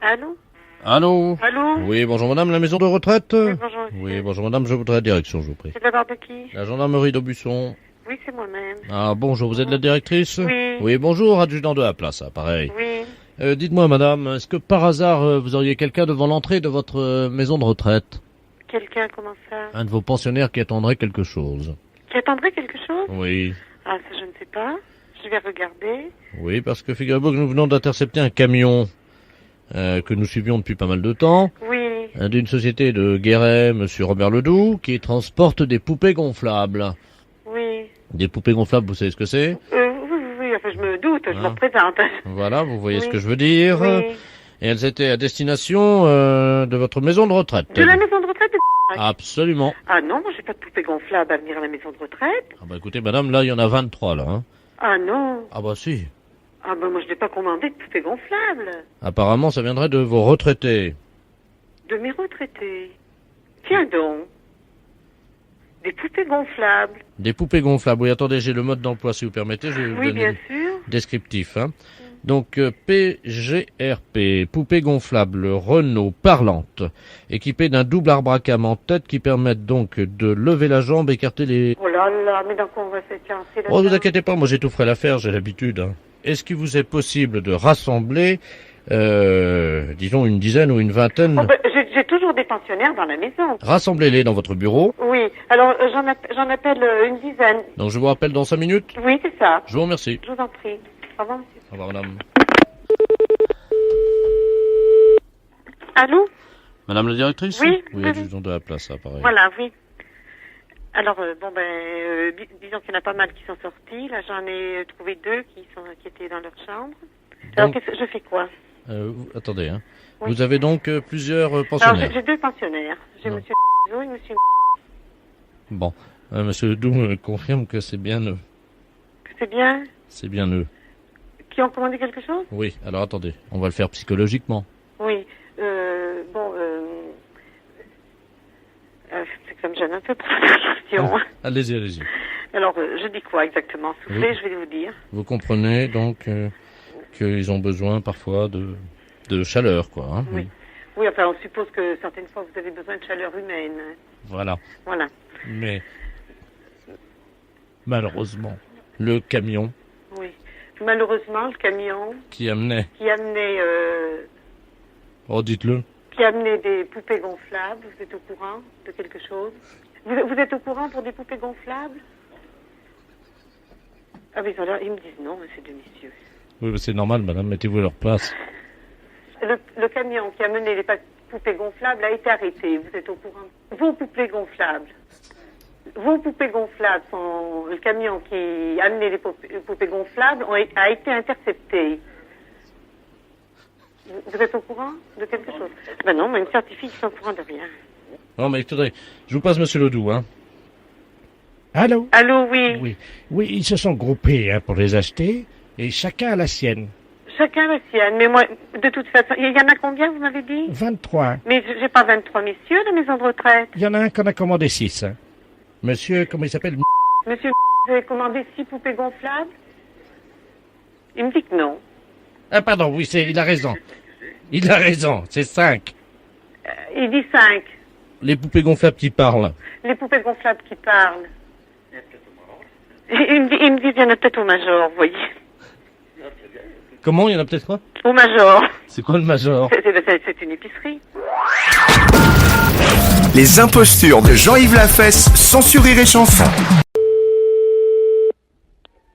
Allô? Allô? Allô? Oui, bonjour madame, la maison de retraite? Oui, bonjour. Oui, bonjour madame, je voudrais la direction, je vous prie. C'est de la part de qui? La gendarmerie d'Aubusson. Oui, c'est moi-même. Ah, bonjour, vous êtes la directrice? Oui. Oui, bonjour, adjudant de la place, pareil. Oui. Dites-moi madame, est-ce que par hasard vous auriez quelqu'un devant l'entrée de votre maison de retraite? Quelqu'un, comment ça? Un de vos pensionnaires qui attendrait quelque chose? Qui attendrait quelque chose? Oui. Ah, ça, je ne sais pas. Je vais regarder. Oui, parce que figurez-vous que nous venons d'intercepter un camion que nous suivions depuis pas mal de temps, Oui. d'une société de Guéret, monsieur Robert Ledoux, qui transporte des poupées gonflables. Oui. Des poupées gonflables, vous savez ce que c'est? Oui, enfin, je me doute, je me Ah. représente. Voilà, vous voyez Oui. ce que je veux dire. Oui. Et elles étaient à destination de votre maison de retraite. De la maison de retraite de... Absolument. Ah non, moi j'ai pas de poupée gonflable à venir à la maison de retraite. Ah bah écoutez madame, là il y en a 23 là. Hein. Ah non. Ah bah si. Ah ben moi je n'ai pas commandé de poupée gonflable. Apparemment ça viendrait de vos retraités. De mes retraités. Tiens donc. Des poupées gonflables. Des poupées gonflables. Oui, attendez, j'ai le mode d'emploi si vous permettez. Je vais vous Oui, donner bien le sûr. descriptif. Hein. Donc PGRP, poupée gonflable Renault parlante, équipée d'un double arbre-à-cam en tête qui permettent donc de lever la jambe, écarter les... Oh là là, mais dans quoi on va se lancer là? Oh, ne vous inquiétez pas, moi j'ai tout frais à faire, j'ai l'habitude. Hein. Est-ce qu'il vous est possible de rassembler, disons, une dizaine ou une vingtaine? Oh, ben, j'ai toujours des pensionnaires dans la maison. Rassemblez-les dans votre bureau. Oui, alors j'en appelle une dizaine. Donc je vous rappelle dans 5 minutes. Oui, c'est ça. Je vous remercie. Je vous en prie. Au revoir, monsieur. Au revoir madame. Allô? Madame la directrice? Oui, Oui, oui. adjudant de la place, ça, pareil. Voilà, oui. Alors, disons qu'il y en a pas mal qui sont sortis. Là, j'en ai trouvé deux qui étaient dans leur chambre. Alors, Donc, je fais quoi? attendez, hein. Oui. Vous avez donc plusieurs Alors, pensionnaires. j'ai deux pensionnaires. J'ai Non. monsieur et monsieur Bon, monsieur Doux me confirme que c'est bien eux. c'est bien? C'est bien eux. Qui ont commandé quelque chose? Oui, alors attendez, on va le faire psychologiquement. Oui. C'est que ça me gêne un peu pour la question. Allez-y, allez-y. Alors, je dis quoi exactement? Soufflez, Oui. je vais vous dire. Vous comprenez donc qu'ils ont besoin parfois de chaleur, quoi. Hein. Oui. Oui, enfin, on suppose que certaines fois, vous avez besoin de chaleur humaine. Voilà. Voilà. Mais malheureusement, le camion Oui. Malheureusement, le camion qui amenait, qui amenait dites-le, des poupées gonflables, vous êtes au courant de quelque chose? Vous êtes au courant pour des poupées gonflables? Ah oui, alors, ils me disent non, c'est de messieurs. oui, c'est normal, madame, mettez-vous à leur place. Le camion qui a mené les poupées gonflables a été arrêté. Vous êtes au courant? Vos poupées gonflables sont... Le camion qui a amené les poupées gonflables a été intercepté. Vous êtes au courant de quelque chose? Ben non, mais il me certifie qu'ils sont au courant de rien. Non, mais écoutez, je vous passe monsieur Ledoux, hein. Allô? Allô, oui. Oui, ils se sont groupés pour les acheter, et chacun a la sienne. Chacun la sienne. Mais moi, de toute façon, il y en a combien, vous m'avez dit? 23. Mais j'ai pas 23 messieurs de maison de retraite. Il y en a un qu'on a commandé 6. Monsieur, comment il s'appelle? Monsieur, vous avez commandé 6 poupées gonflables? Il me dit que non. Ah pardon, oui, il a raison. Il a raison, c'est 5. Il dit 5. Les poupées gonflables qui parlent. Les poupées gonflables qui parlent. Il me dit, il y en a peut-être au Major, vous voyez. Comment, il y en a peut-être quoi? Au Major. C'est quoi le major? C'est une épicerie. Les impostures de Jean-Yves Lafesse, sans sourire et chanson.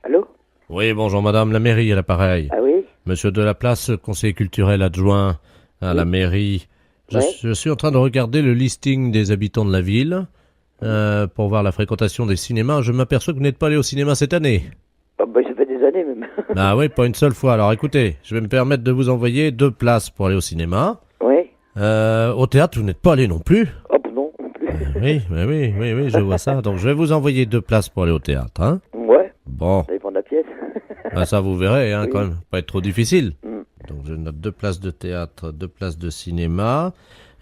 Allô? Oui, bonjour madame, la mairie à l'appareil. Ah oui? Monsieur Delaplace, conseiller culturel adjoint à la mairie. Je suis en train de regarder le listing des habitants de la ville pour voir la fréquentation des cinémas. Je m'aperçois que vous n'êtes pas allé au cinéma cette année. Oh, bah, ça fait des années même. Ah oui, pas une seule fois. Alors écoutez, je vais me permettre de vous envoyer 2 places pour aller au cinéma. Oui? Au théâtre, vous n'êtes pas allé non plus. Hop, non, non plus. Oui, je vois ça. Donc je vais vous envoyer 2 places pour aller au théâtre. Hein. Ouais, Bon, ça dépend de la pièce. ça vous verrez, hein, Oui. quand même. Pas être trop difficile. Mm. Donc je note 2 places de théâtre, 2 places de cinéma.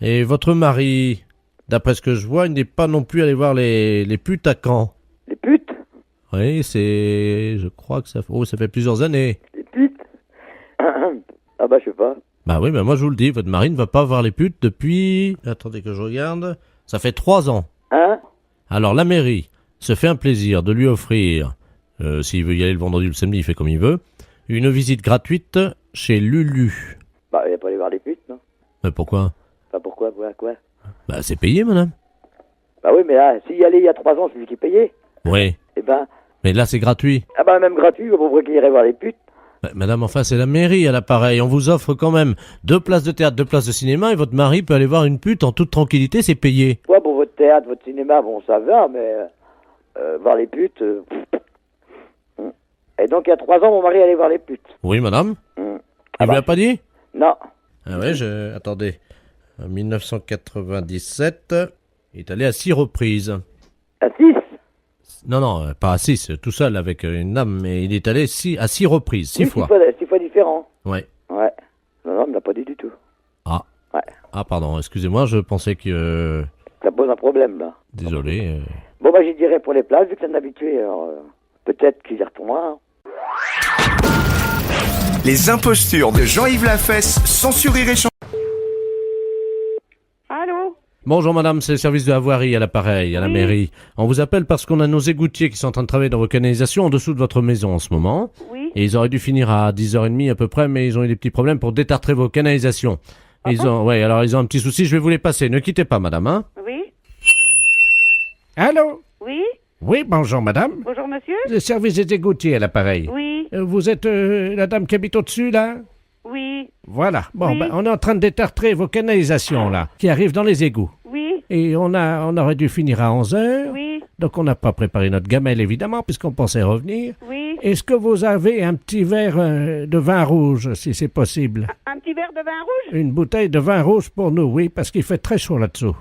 Et votre mari, d'après ce que je vois, il n'est pas non plus allé voir les putes à Caen. Les putes? Oui, je crois que ça fait plusieurs années. Les putes? Ah bah, je sais pas. Bah oui, moi je vous le dis, votre mari ne va pas voir les putes depuis... Attendez que je regarde. Ça fait 3 ans. Hein? Alors la mairie se fait un plaisir de lui offrir, s'il veut y aller le vendredi ou le samedi, il fait comme il veut, une visite gratuite chez Lulu. Bah, il va pas aller voir les putes, non? Mais pourquoi? Bah, pourquoi? Quoi? Bah c'est payé, madame. Bah oui, mais là, s'il y allait il y a 3 ans, c'est lui qui payait. Oui, Eh ben, mais là c'est gratuit. ah bah, même gratuit, pourquoi qu'il irait voir les putes? Bah, madame, enfin c'est la mairie à l'appareil. On vous offre quand même 2 places de théâtre, 2 places de cinéma et votre mari peut aller voir une pute en toute tranquillité, c'est payé. Ouais, pour votre théâtre, votre cinéma, bon, ça va, mais voir les putes... Et donc, il y a 3 ans, mon mari allait voir les putes. Oui, madame. Hum. Il vous l'a pas dit? Non. Ah ouais, attendez. En 1997, il est allé à 6 reprises. À 6? Non, pas à 6, tout seul avec une dame, mais il est allé à 6 reprises, 6 fois. 6 fois différents. Ouais. Ouais. Non, il me l'a pas dit du tout. Ah. Ouais. Ah, pardon, excusez-moi, je pensais que... Ça pose un problème, là. Désolé. Bon, bah, j'y dirais pour les places, vu que c'est un habitué, alors peut-être qu'il y retournera. Hein. Les impostures de Jean-Yves Lafesse, sans Rire et Chanson. Allô? Bonjour madame, c'est le service de la voirie à l'appareil, à la mairie. On vous appelle parce qu'on a nos égoutiers qui sont en train de travailler dans vos canalisations en dessous de votre maison en ce moment. Oui. Et ils auraient dû finir à 10h30 à peu près, mais ils ont eu des petits problèmes pour détartrer vos canalisations. Ils ont un petit souci, je vais vous les passer. Ne quittez pas madame, hein. Oui. Allô? Oui. Oui, bonjour madame. Bonjour, monsieur. Le service des égoutiers à l'appareil. Oui. Vous êtes la dame qui habite au-dessus, là? Oui. Voilà. Bon, Oui. on est en train de détartrer vos canalisations, là, qui arrivent dans les égouts. Oui. Et on aurait dû finir à 11h. Oui. Donc on n'a pas préparé notre gamelle, évidemment, puisqu'on pensait revenir. Oui. Est-ce que vous avez un petit verre de vin rouge, si c'est possible? Un petit verre de vin rouge? Une bouteille de vin rouge pour nous, oui, parce qu'il fait très chaud là-dessous.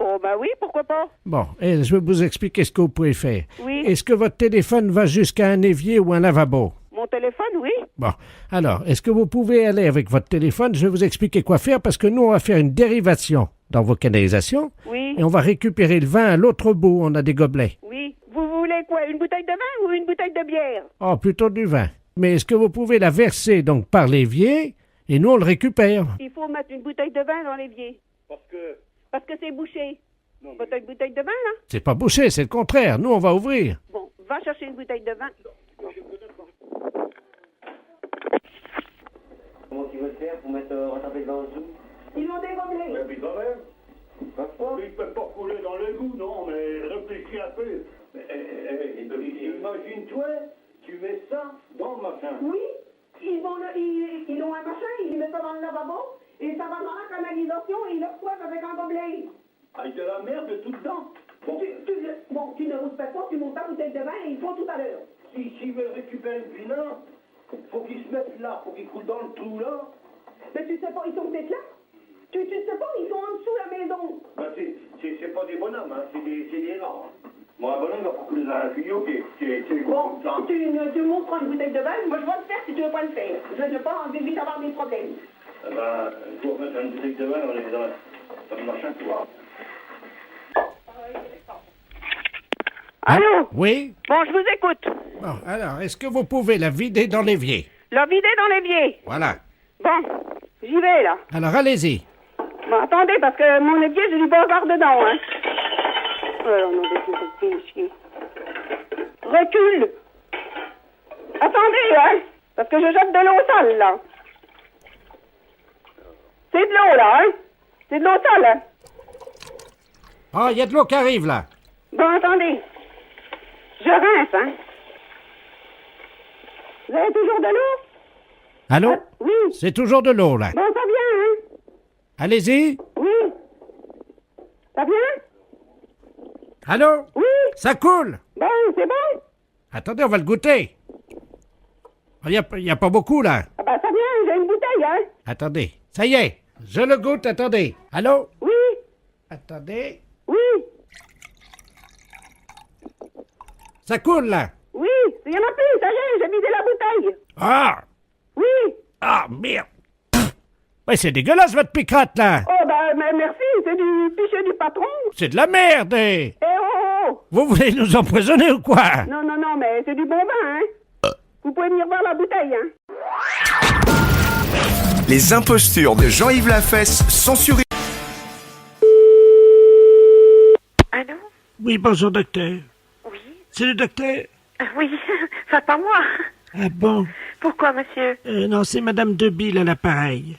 Oh, bah oui, pourquoi pas? Bon, et je vais vous expliquer ce que vous pouvez faire. Oui. Est-ce que votre téléphone va jusqu'à un évier ou un lavabo? Mon téléphone, oui. Bon, alors, est-ce que vous pouvez aller avec votre téléphone? Je vais vous expliquer quoi faire, parce que nous, on va faire une dérivation dans vos canalisations, Oui. et on va récupérer le vin à l'autre bout, on a des gobelets. Oui. Vous voulez quoi? Une bouteille de vin ou une bouteille de bière? Oh, plutôt du vin. Mais est-ce que vous pouvez la verser, donc, par l'évier, et nous, on le récupère? Il faut mettre une bouteille de vin dans l'évier. Parce que c'est bouché. Votre bouteille de vin, là? C'est pas bouché, c'est le contraire. Nous, on va ouvrir. Bon, va chercher une bouteille de vin. Comment tu veux faire pour mettre rattraper le vin en dessous? Ils l'ont dégommé. Mais puis quand même, il ne peut pas couler dans l'égout, non, mais réfléchis un peu. Imagine-toi, tu mets ça dans le machin. Oui, ils ont un machin, ils mettent ça dans le lavabo, et ça va dans la canalisation, et ils le reçoivent avec un gobelet. Avec de la merde tout dedans. Bon, Tu ne respectes pas, tu montes ta bouteille de vin, et ils font tout à l'heure. s'ils veulent récupérer le vin, faut qu'ils se mettent là, faut qu'ils coulent dans le trou là. Mais tu sais pas, ils sont peut-être là. Tu sais pas, ils sont en dessous de la maison. Ben, c'est pas des bonhommes, hein, c'est des rats. Moi, un bonhomme, il va pas couler dans un tuyau qui est Bon, comme ça. tu montres une bouteille de vin, moi je vais le faire si tu veux pas le faire. Je ne veux pas vite avoir des problèmes. Eh ben, il faut mettre une bouteille de vin dans le machin, tu vois. Allô? Oui? Bon, je vous écoute. Bon, alors, est-ce que vous pouvez la vider dans l'évier? La vider dans l'évier. Voilà. Bon, j'y vais là. Alors, allez-y. Bon, attendez, parce que mon évier, j'ai du bazar dedans, hein. Alors, non, c'est chier. Recule. Attendez, hein, parce que je jette de l'eau sale, là. C'est de l'eau, là, hein. C'est de l'eau sale, hein. Ah, il y a de l'eau qui arrive, là. Bon, attendez. Je rince, hein. Vous avez toujours de l'eau? Allô? Oui. C'est toujours de l'eau, là. Bon, ça vient, hein. Allez-y. Oui. Ça vient? Allô? Oui. Ça coule. Bon, c'est bon? Attendez, on va le goûter. Il y a pas beaucoup, là. Ah ben, ça vient, j'ai une bouteille, hein. Attendez. Ça y est. Je le goûte, attendez. Allô? Oui. Attendez. Oui. Ça coule, là. Oui. Il y en a plus, ça y est, j'ai vidé la bouteille. Ah! Oui. Ah, merde. Ouais, c'est dégueulasse, votre picrate, là. Oh, ben, mais merci, c'est du pichet du patron. C'est de la merde, eh. Eh oh. Vous voulez nous empoisonner ou quoi? Non, mais c'est du bon vin, hein. Vous pouvez venir voir la bouteille, hein. Les impostures de Jean-Yves Lafesse sont sur... Allô? Oui, bonjour, docteur. Oui? C'est le docteur? Oui, enfin pas moi. Ah bon? Pourquoi, monsieur? Non, c'est Madame Debille à l'appareil.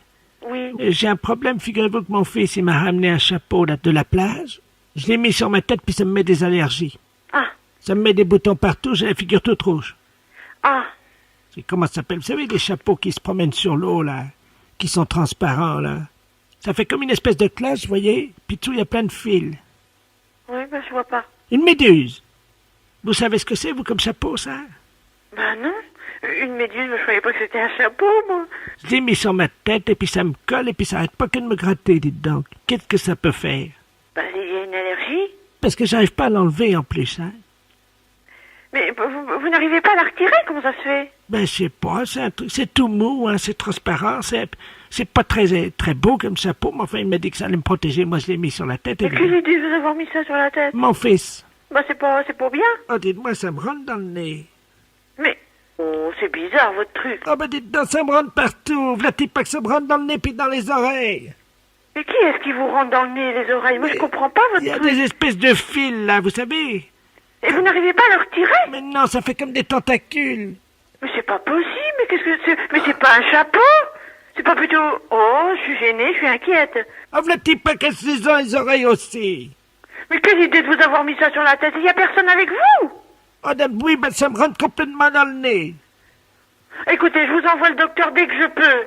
Oui. J'ai un problème, figurez-vous que mon fils, il m'a ramené un chapeau là, de la plage. Je l'ai mis sur ma tête, puis ça me met des allergies. Ah, Ça me met des boutons partout, j'ai la figure toute rouge. ah, C'est comment ça s'appelle? Vous savez, les chapeaux qui se promènent sur l'eau, là, qui sont transparents, là. Ça fait comme une espèce de cloche, vous voyez? Puis dessous, il y a plein de fils. oui, ben je vois pas. Une méduse. Vous savez ce que c'est, vous, comme chapeau, ça? Ben non, une méduse, je croyais pas que c'était un chapeau, moi. Je l'ai mis sur ma tête, et puis ça me colle, et puis ça arrête pas que de me gratter, dites donc. Qu'est-ce que ça peut faire? Ben il y a une allergie. Parce que j'arrive pas à l'enlever, en plus, hein. Mais vous n'arrivez pas à la retirer, comment ça se fait? Ben, je sais pas, c'est un truc, c'est tout mou, hein, c'est transparent, c'est pas très beau comme chapeau, mais enfin, il m'a dit que ça allait me protéger, moi je l'ai mis sur la tête, et Mais quelle idée de vous avoir mis ça sur la tête? mon fils. Ben c'est pas bien. Oh, dites-moi, ça me rentre dans le nez. Mais, oh, c'est bizarre, votre truc. Oh, ben, dites donc, ça me rentre partout, v'là-t-il pas que ça me rentre dans le nez puis dans les oreilles? Mais qui est-ce qui vous rentre dans le nez et les oreilles? Moi, je comprends pas Il y votre a truc. des espèces de fils, là, vous savez? Et vous n'arrivez pas à le retirer? Mais non, ça fait comme des tentacules. Mais c'est pas possible, mais qu'est-ce que c'est? Mais c'est pas un chapeau? C'est pas plutôt... Oh, je suis gênée, je suis inquiète. Oh, v'là-t-il pas que les oreilles aussi? Mais quelle idée de vous avoir mis ça sur la tête? Il y a personne avec vous? Oh, oui, ben, ça me rentre complètement dans le nez. Écoutez, je vous envoie le docteur dès que je peux.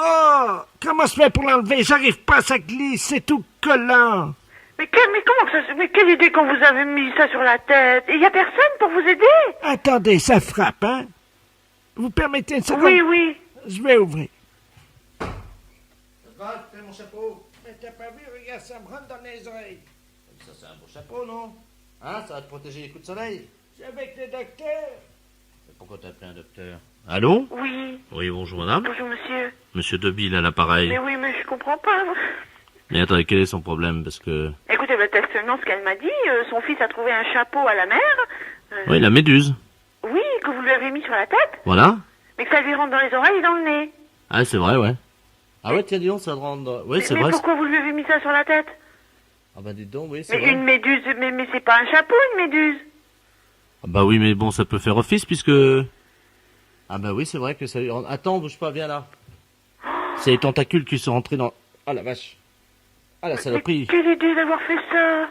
Oh, comment se fait pour l'enlever? J'arrive pas, ça glisse, c'est tout collant. Mais comment que ça... Mais quelle idée qu'on vous avait mis ça sur la tête? Il y a personne pour vous aider? Attendez, ça frappe, hein? Vous permettez une seconde? Oui, oui. Je vais ouvrir. Fais mon chapeau. Mais t'as pas vu, regarde, ça me rentre dans les oreilles. Ça, c'est un beau chapeau, non? Hein, ça va te protéger les coups de soleil. Je suis avec le docteur. Pourquoi t'as appelé un docteur? Allô? Oui. Oui, bonjour madame. Bonjour, monsieur. Monsieur Debille à l'appareil. Mais oui, mais je comprends pas. Mais attendez, quel est son problème? Parce que... Écoutez, seulement ce qu'elle m'a dit. Son fils a trouvé un chapeau à la mer. Oui, la méduse. Oui, que vous lui avez mis sur la tête. Voilà. Mais que ça lui rentre dans les oreilles et dans le nez. Ah, c'est vrai, ouais. Ah ouais, tiens, dis donc, ça te rend... Oui, c'est mais vrai. pourquoi vous lui avez mis ça sur la tête? Ah bah dites donc, oui, c'est Mais vrai. une méduse, mais c'est pas un chapeau, une méduse. Ah bah oui, mais bon, ça peut faire office puisque... Ah bah oui, c'est vrai que ça lui rend... Attends, bouge pas, viens là. C'est les tentacules qui sont rentrés dans... Ah la vache. Ah la Mais saloperie. quelle idée d'avoir fait ça.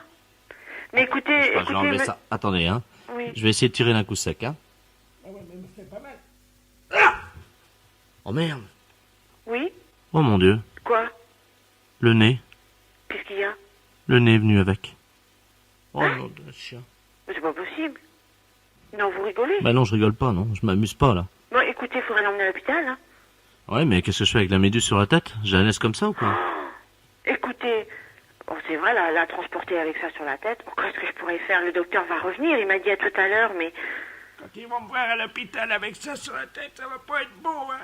Mais écoutez, Je sais pas, je vais enlever me- ça. Attendez, hein. Oui. Je vais essayer de tirer d'un coup sec, hein. Ah ouais, mais me fait pas mal. Oh merde. Oui. Oh mon Dieu. Quoi? Le nez. Qu'est-ce qu'il y a? Le nez est venu avec. Oh non, de chien. Mais c'est pas possible. Non, vous rigolez. Bah non, je rigole pas, non. Je m'amuse pas, là. Bon, écoutez, il faudrait l'emmener à l'hôpital, hein. Ouais, mais qu'est-ce que je fais avec la méduse sur la tête? Je la laisse comme ça ou quoi? Écoutez, oh, c'est vrai, la transporter avec ça sur la tête. Oh, qu'est-ce que je pourrais faire? Le docteur va revenir, il m'a dit à tout à l'heure, mais... Quand ils vont me voir à l'hôpital avec ça sur la tête, ça va pas être beau, hein?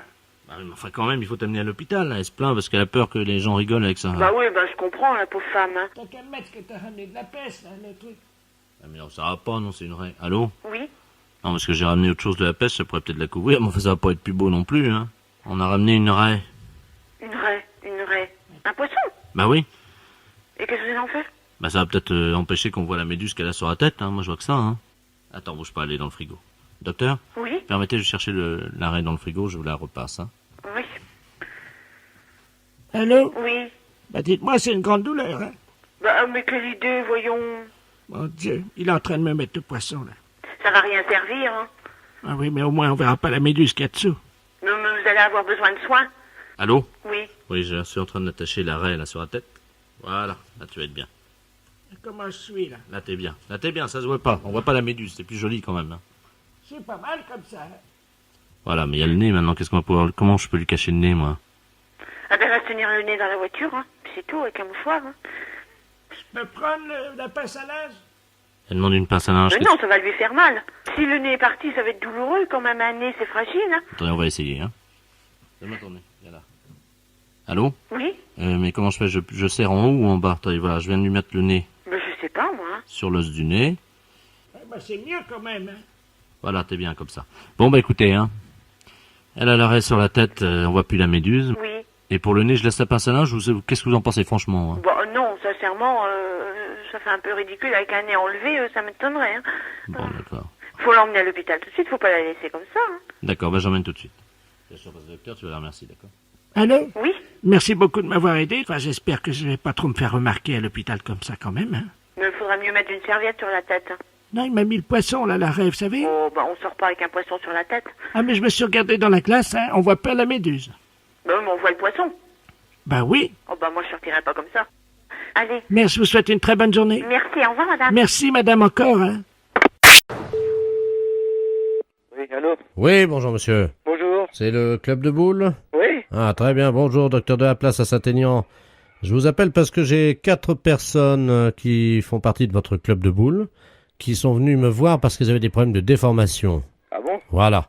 Bah oui, mais enfin quand même, il faut t'amener à l'hôpital, là. Elle se plaint parce qu'elle a peur que les gens rigolent avec ça. Bah oui, bah je comprends, la pauvre femme, hein. T'as qu'à me mettre que t'as ramené de la peste, là, le truc. Ah, mais non, ça va pas, non, c'est une raie. Allô? Oui. Non, parce que j'ai ramené autre chose de la pêche, ça pourrait peut-être la couvrir, mais enfin, ça va pas être plus beau non plus, hein. On a ramené une raie. Une raie. Un poisson? Bah oui. Et qu'est-ce que vous allez en faire? Bah ça va peut-être empêcher qu'on voit la méduse qu'elle a sur la tête, hein. Moi, je vois que ça, hein. Attends, bouge pas, aller dans le frigo. Docteur? Oui. Permettez de chercher la raie dans le frigo, je vous la repasse, hein. Oui. Allô? Oui. Bah dites-moi, c'est une grande douleur, hein? Bah, mais quelle idée, voyons. Mon Dieu, il est en train de me mettre le poisson, là. Ça va rien servir, hein. Ah oui, mais au moins on verra pas la méduse qu'il y a dessous. Non, mais vous allez avoir besoin de soins. Allô? Oui. Oui, je suis en train d'attacher la raie, là, sur la tête. Voilà, là, tu vas être bien. Comment je suis, là? Là, t'es bien. Là, t'es bien, ça se voit pas. On voit pas la méduse, c'est plus joli quand même, hein. C'est pas mal comme ça, hein? Voilà, mais il y a le nez maintenant, qu'est-ce qu'on va pouvoir... Comment je peux lui cacher le nez, moi? Ah ben, va se tenir le nez dans la voiture, hein. C'est tout, avec un mouchoir, hein. Je peux prendre la pince à linge? Elle demande une pince à linge. Mais qu'est-ce- non, ça va lui faire mal. Si le nez est parti, ça va être douloureux, quand même, un nez, c'est fragile, hein. Attendez, on va essayer, hein. Donne-moi ton nez, viens là. Allô? Oui. Mais comment je fais? Je serre en haut ou en bas? Attendez, voilà, je viens de lui mettre le nez Ben, je sais pas, moi, hein. sur l'os du nez. Bah c'est mieux quand même, hein? Voilà, t'es bien comme ça. Bon, bah écoutez, hein. Elle a l'arrêt sur la tête, on voit plus la méduse. Oui. Et pour le nez, je laisse la pince à linge, qu'est-ce que vous en pensez franchement hein? Bon, non, sincèrement, ça fait un peu ridicule avec un nez enlevé, ça m'étonnerait. Hein. Bon, d'accord. Faut l'emmener à l'hôpital tout de suite, faut pas la laisser comme ça. Hein. D'accord, bah j'emmène tout de suite. Bien sûr, parce que le docteur, tu vas la remercier, d'accord? Allô? Oui. Merci beaucoup de m'avoir aidé. Enfin, j'espère que je vais pas trop me faire remarquer à l'hôpital comme ça quand même. Hein. Mais il faudra mieux mettre une serviette sur la tête. Hein. Non, il m'a mis le poisson, là, l'arrêt, vous savez? Oh, bah on sort pas avec un poisson sur la tête. Ah, mais je me suis regardé dans la glace, hein, on voit pas la méduse. Bah oui, mais on voit le poisson. Bah oui. Oh, bah moi je sortirai pas comme ça. Allez. Merci, je vous souhaite une très bonne journée. Merci, au revoir madame. Merci, madame, encore. Hein. Oui, allô? Oui, bonjour monsieur. Bonjour. C'est le club de boules? Oui? Ah, très bien. Bonjour, docteur de la place à Saint-Aignan. Je vous appelle parce que j'ai 4 personnes qui font partie de votre club de boules qui sont venues me voir parce qu'elles avaient des problèmes de déformation. Ah bon? Voilà.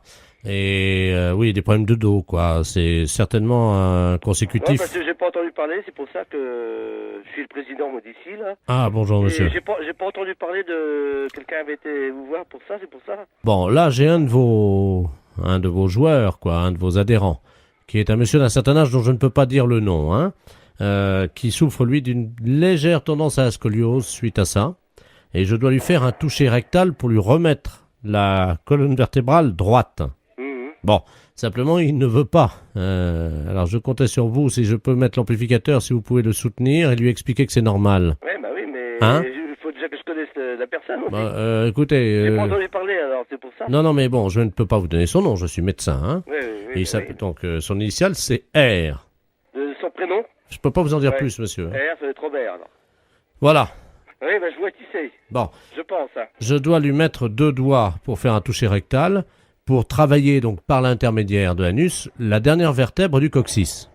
Et oui, des problèmes de dos, quoi. C'est certainement un Ouais, consécutif. parce que j'ai pas entendu parler, c'est pour ça que je suis le président moi d'ici, là. Ah, bonjour, monsieur. Et j'ai pas entendu parler de quelqu'un avait été vous voir pour ça, c'est pour ça. Bon, là, j'ai un de vos joueurs, quoi, un de vos adhérents, qui est un monsieur d'un certain âge dont je ne peux pas dire le nom, hein, qui souffre, lui, d'une légère tendance à la scoliose suite à ça. Et je dois lui faire un toucher rectal pour lui remettre la colonne vertébrale droite. Bon, simplement, il ne veut pas. Alors, je comptais sur vous, si je peux mettre l'amplificateur, si vous pouvez le soutenir et lui expliquer que c'est normal. Ouais, bah oui, mais Hein? il faut déjà que je connaisse la personne aussi. Bah, écoutez... J'ai pas entendu parler, alors c'est pour ça. Non, mais bon, je ne peux pas vous donner son nom, je suis médecin, hein. Oui, Et il s'appelle donc, son initiale, c'est R. Son prénom? Je peux pas vous en dire Ouais. plus, monsieur. R, ça va être Robert, alors. Voilà. Oui, bah je vois qui c'est. Bon, Je pense, hein. je dois lui mettre 2 doigts pour faire un toucher rectal, pour travailler donc par l'intermédiaire de l'anus la dernière vertèbre du coccyx.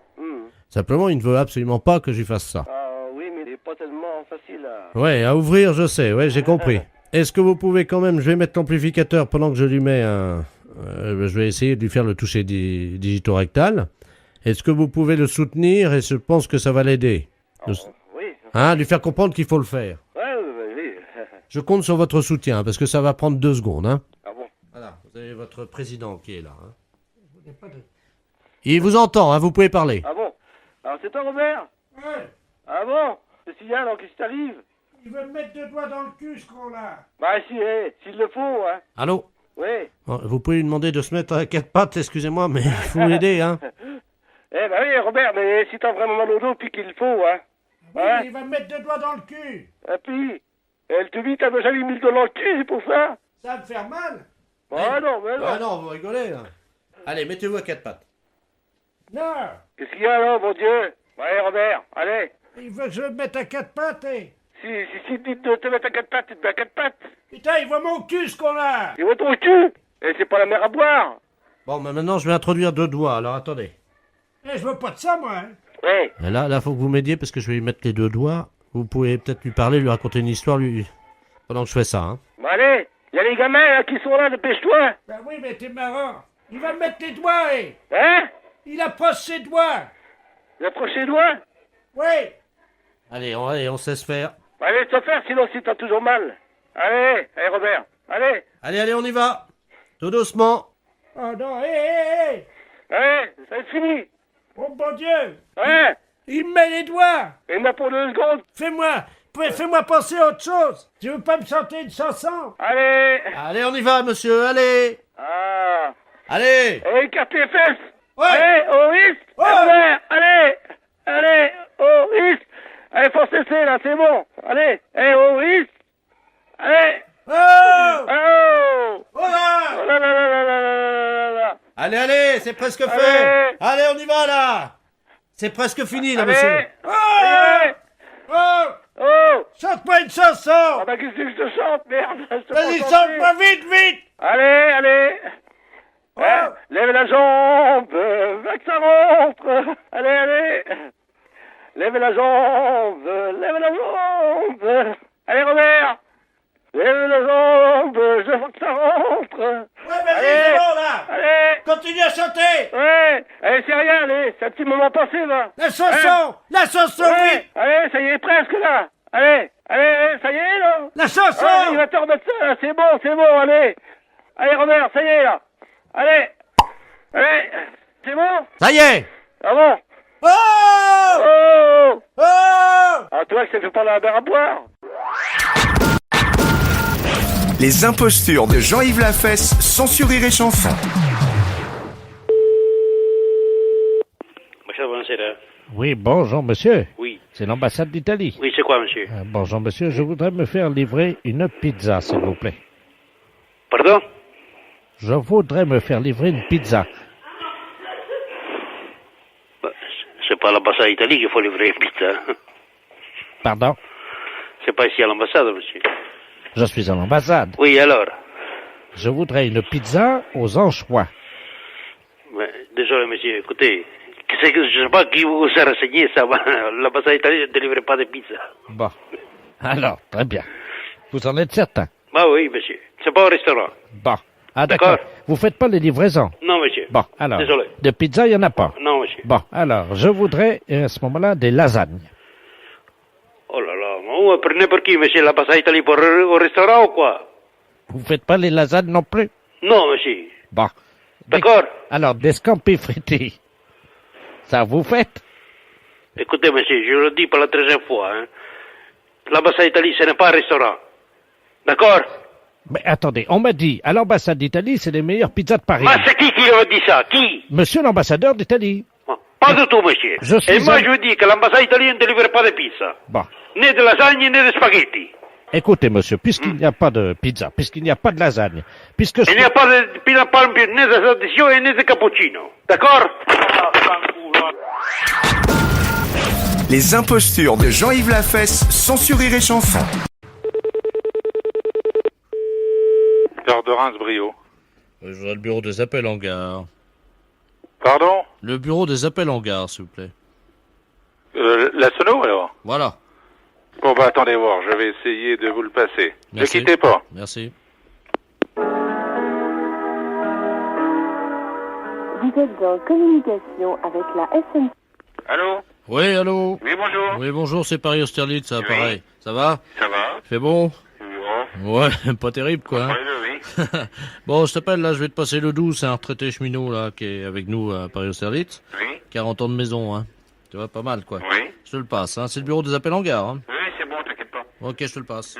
Simplement, il ne veut absolument pas que j'y fasse ça. Ah oui, mais c'est pas tellement facile à... Ouais, à ouvrir, je sais, ouais, j'ai compris. Est-ce que vous pouvez quand même, je vais mettre l'amplificateur pendant que je lui mets un... je vais essayer de lui faire le toucher digitorectal. Est-ce que vous pouvez le soutenir et je pense que ça va l'aider? Oui. Hein, lui faire comprendre qu'il faut le faire. Ouais, oui. Je compte sur votre soutien parce que ça va prendre 2 secondes. Hein. Ah bon? Voilà, vous avez votre président qui est là. Hein. Il vous entend, hein, vous pouvez parler. Ah bon? Alors c'est toi, Robert? Ouais, Ah bon? Le signal, alors qu'est-ce qui t'arrive? il veut me mettre 2 doigts dans le cul, ce con-là. Bah si, s'il le faut, hein. Allô? Oui. Bon, vous pouvez lui demander de se mettre à 4 pattes, excusez-moi, mais il faut l'aider, hein. Eh bah oui, Robert, mais si t'as vraiment mal au dos, puis qu'il le faut, hein. Oui, Hein? mais il va me mettre 2 doigts dans le cul. Et puis, elle te dit, t'as jamais mis le dos dans le cul, c'est pour ça? Ça va me faire mal. Ah non, mais non. Ah non, vous rigolez, là. Allez, mettez-vous à 4 pattes. Non, Qu'est-ce qu'il y a là, mon Dieu? Ouais, Robert, allez. il veut que je me mette à 4 pattes, eh. Si tu te mettre à 4 pattes, tu te mets à 4 pattes. Putain, il voit mon cul, ce con-là. Il va ton cul. Et c'est pas la mer à boire. Bon, mais maintenant, je vais introduire 2 doigts, alors attendez. Eh, je veux pas de ça, moi. Hein. Ouais. Et là, faut que vous m'aidiez parce que je vais lui mettre les 2 doigts. Vous pouvez peut-être lui parler, lui raconter une histoire, lui... pendant que je fais ça, hein. Bon, allez, il y a les gamins là, qui sont là, dépêche-toi. Ben oui, mais t'es marrant. Il va me mettre les doigts, eh. Hein? Il approche ses doigts. Il approche les doigts. Oui. Allez, on sait se faire. Allez, te faire, sinon si t'as toujours mal. Allez, Robert, allez. Allez, on y va. Tout doucement. Oh non, hé. Allez, ça va être fini. Oh mon Dieu. Hein? Il me met les doigts. Il y en a pour 2 secondes. Fais-moi penser à autre chose. Tu veux pas me chanter une chanson? Allez. Allez, on y va, monsieur, allez. Ah. Allez. Allez, écarte les fesses. Ouais. Allez, au risque. Ouais. Robert, allez, au risque. Allez, faut cesser là, c'est bon. Allez, au risque. Allez. Oh. Oh. Oh là. Oh là là là là là là là. Allez, c'est presque fait. Allez. Allez, on y va, là. C'est presque fini, là, Allez. monsieur. Allez. Oh. Oh. Chante-moi une chanson. Ah bah qu'est-ce que je te chante, merde. Je te Vas-y, pas chanter. chante-moi vite. Allez. Oh. Hein, lève la jambe, va que ça rentre. Allez. Lève la jambe. Allez, Robert. Lève la jambe, je veux que ça rentre. Ouais, vas-y, Allez. c'est bon, là. Allez. Continue à chanter. Ouais. Allez, c'est rien, allez. C'est un petit moment passé, là. La chanson, Ouais. vite. Allez, ça y est, presque, là. Allez, ça y est, là. La chanson. Allez, il va te remettre ça, là. C'est bon, allez. Allez, Robert, ça y est, là. Allez. C'est bon? Ça y est. Ah bon? Oh Oh! Oh Ah, toi, ça fait pas la mer à boire. Les impostures de Jean-Yves Lafesse, sans Rire et Chanson. Monsieur, bonjour. Oui, bonjour, monsieur. Oui. C'est l'ambassade d'Italie. Oui, c'est quoi, monsieur? Bonjour, monsieur. Je voudrais me faire livrer une pizza, s'il vous plaît. Pardon? Je voudrais me faire livrer une pizza. C'est pas à l'ambassade d'Italie qu'il faut livrer une pizza. Pardon? C'est pas ici à l'ambassade, monsieur. Je suis à l'ambassade. Oui, alors? Je voudrais une pizza aux anchois. Mais, désolé, monsieur, écoutez. Je sais pas qui vous a renseigné ça. L'ambassade d'Italie ne délivre pas de pizza. Bon. Alors, très bien. Vous en êtes certain? Bah oui, monsieur. C'est pas au restaurant. Bon. Ah, d'accord. D'accord. Vous faites pas les livraisons? Non, monsieur. Bon, alors. Désolé. De pizza, il n'y en a pas? Non, monsieur. Bon, alors, je voudrais, à ce moment-là, des lasagnes. Oh là là, vous me prenez pour qui, monsieur? L'ambassade d'Italie pour au restaurant ou quoi? Vous faites pas les lasagnes non plus? Non, monsieur. Bon. D'accord? Alors, des scampi fritti. Ça vous faites? Écoutez, monsieur, je le dis pour la 13e fois, hein. L'ambassade d'Italie, ce n'est pas un restaurant. D'accord? Mais attendez, on m'a dit, à l'ambassade d'Italie, c'est les meilleures pizzas de Paris. Ah, c'est qui a dit ça? Qui? Monsieur l'ambassadeur d'Italie. Pas du tout, monsieur. Je suis Et moi, un- je vous dis que l'ambassade italienne ne délivre pas de pizza. Bon. Ni de lasagne, ni de spaghetti. Écoutez, monsieur, puisqu'il n'y a pas de pizza, puisqu'il n'y a pas de lasagne, puisque Il n'y a pas de ni de tradition et ni de cappuccino. D'accord? Les impostures de Jean-Yves Lafesse, sans Rire et Chanson. Gare de Reims-Brio. Je voudrais le bureau des appels en gare. Pardon? Le bureau des appels en gare, s'il vous plaît. La sono, alors? Voilà. Bon, bah, attendez voir, je vais essayer de vous le passer. Merci. Ne quittez pas. Merci. Vous êtes en communication avec la SNCF. Allô? Oui, allô? Oui, bonjour. Oui, bonjour, c'est Paris Austerlitz, ça, Oui. pareil. Ça va? Ça va? Fait bon? Oui. Ouais, pas terrible, quoi. Hein? Oui. Bon, je t'appelle, là, je vais te passer le 12, c'est un retraité cheminot, là, qui est avec nous à Paris Austerlitz. Oui. 40 ans de maison, hein. Tu vois, pas mal, quoi. Oui. Je te le passe, hein. C'est le bureau des appels en gare, hein. Oui, c'est bon, t'inquiète pas. Ok, je te le passe.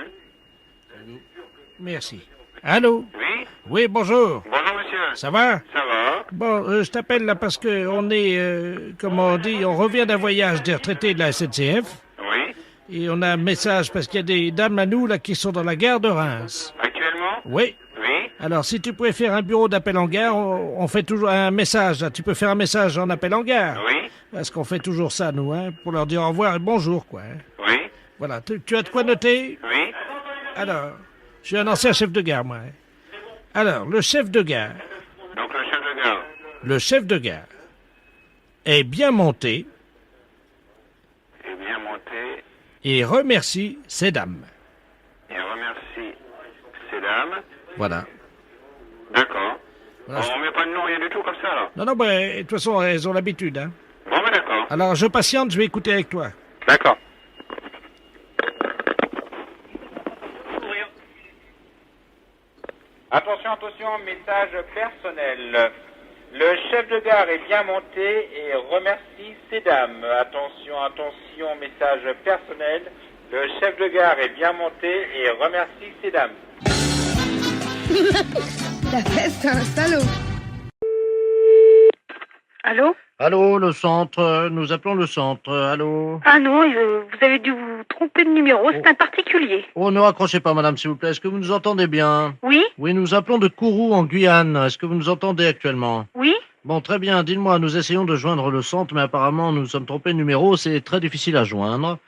Merci. Allô? Oui. Oui, bonjour. Bonjour, monsieur. Ça va? Ça va? Bon, je t'appelle là parce que on est, comment on dit, on revient d'un voyage des retraités de la SNCF. Oui. Et on a un message parce qu'il y a des dames à nous là qui sont dans la gare de Reims. Actuellement? Oui. Oui. Alors si tu pouvais faire un bureau d'appel en gare, on fait toujours un message. Là. Tu peux faire un message en appel en gare. Oui. Parce qu'on fait toujours ça nous, hein, pour leur dire au revoir et bonjour quoi. Hein. Oui. Voilà. Tu as de quoi noter? Oui. Alors, je suis un ancien chef de gare moi. Hein. Alors, le chef de gare. Donc, le chef de gare. Le chef de gare est bien monté est bien monté et remercie ces dames. et remercie ces dames. Voilà. D'accord. Voilà. On met pas de nom, rien du tout comme ça, là. Non, non, ben, de toute façon, elles ont l'habitude. Hein. Bon, ben d'accord. Alors, je patiente, je vais écouter avec toi. D'accord. Attention, attention, message personnel. Le chef de gare est bien monté et remercie ces dames. Attention, attention, message personnel. Le chef de gare est bien monté et remercie ces dames. La fesse, c'est un salaud. Allô? Allô, le centre, nous appelons le centre, allô? Ah non, vous avez dû vous tromper de numéro, c'est un particulier. Oh, ne raccrochez pas, madame, s'il vous plaît. Est-ce que vous nous entendez bien? Oui? Oui, nous appelons de Kourou, en Guyane. Est-ce que vous nous entendez actuellement? Oui? Bon, très bien. Dites-moi, nous essayons de joindre le centre, mais apparemment, nous sommes trompés de numéro. C'est très difficile à joindre.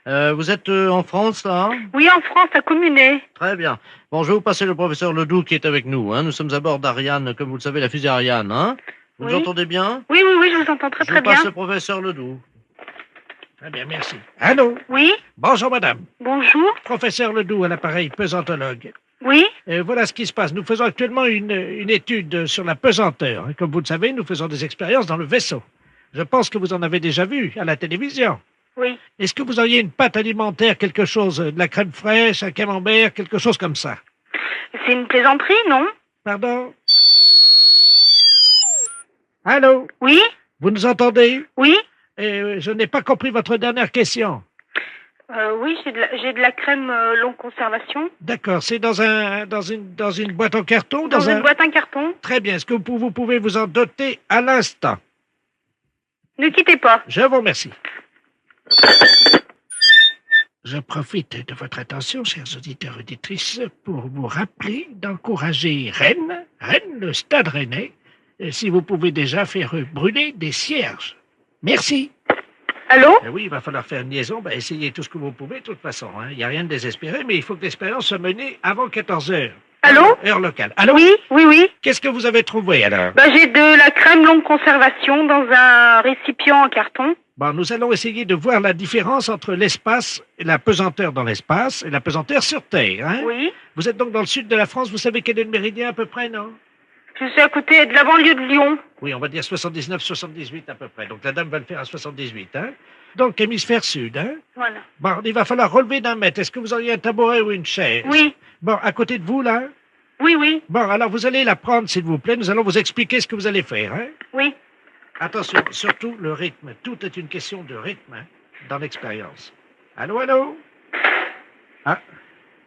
Vous êtes en France, là? Oui, en France, à Communet. Très bien. Bon, je vais vous passer le professeur Ledoux qui est avec nous. Hein. Nous sommes à bord d'Ariane, comme vous le savez, la fusée Ariane. Hein. Vous nous Oui. entendez bien? Oui, oui, oui, je vous entends très Je très vous passe bien. le professeur Ledoux. Très bien, merci. Allô? Oui? Bonjour, madame. Bonjour? Professeur Ledoux à l'appareil pesantologue. Oui? Voilà ce qui se passe. Nous faisons actuellement une étude sur la pesanteur. Et comme vous le savez, nous faisons des expériences dans le vaisseau. Je pense que vous en avez déjà vu à la télévision. Oui. Est-ce que vous auriez une pâte alimentaire, quelque chose, de la crème fraîche, un camembert, quelque chose comme ça? C'est une plaisanterie, non? Pardon? Allô? Oui? Vous nous entendez? Oui? Et je n'ai pas compris votre dernière question. Oui, j'ai de la crème longue conservation. D'accord, c'est dans une boîte en carton? Dans une boîte en carton. Très bien, est-ce que vous pouvez vous en doter à l'instant? Ne quittez pas. Je vous remercie. Je profite de votre attention, chers auditeurs et auditrices, pour vous rappeler d'encourager Rennes, le Stade Rennais, si vous pouvez déjà faire brûler des cierges. Merci. Allô? Oui, il va falloir faire une liaison. Essayez tout ce que vous pouvez, de toute façon. Il n'y a rien de désespéré, mais il faut que l'expérience soit menée avant 14 heures. Allô? Heure locale. Allô? Oui. Qu'est-ce que vous avez trouvé, alors? J'ai de la crème longue conservation dans un récipient en carton. Bon, nous allons essayer de voir la différence entre l'espace, la pesanteur dans l'espace et la pesanteur sur Terre. Hein? Oui. Vous êtes donc dans le sud de la France, vous savez quel est le méridien à peu près, non? Je suis à côté de la banlieue de Lyon. Oui, on va dire 79, 78 à peu près. Donc la dame va le faire à 78, hein? Donc hémisphère sud, hein? Voilà. Bon, il va falloir relever d'1 mètre. Est-ce que vous auriez un tabouret ou une chaise? Oui. Bon, à côté de vous, là? Oui. Bon, alors vous allez la prendre, s'il vous plaît. Nous allons vous expliquer ce que vous allez faire, hein? Oui. Attention, surtout le rythme. Tout est une question de rythme, hein, dans l'expérience. Allô? Ah,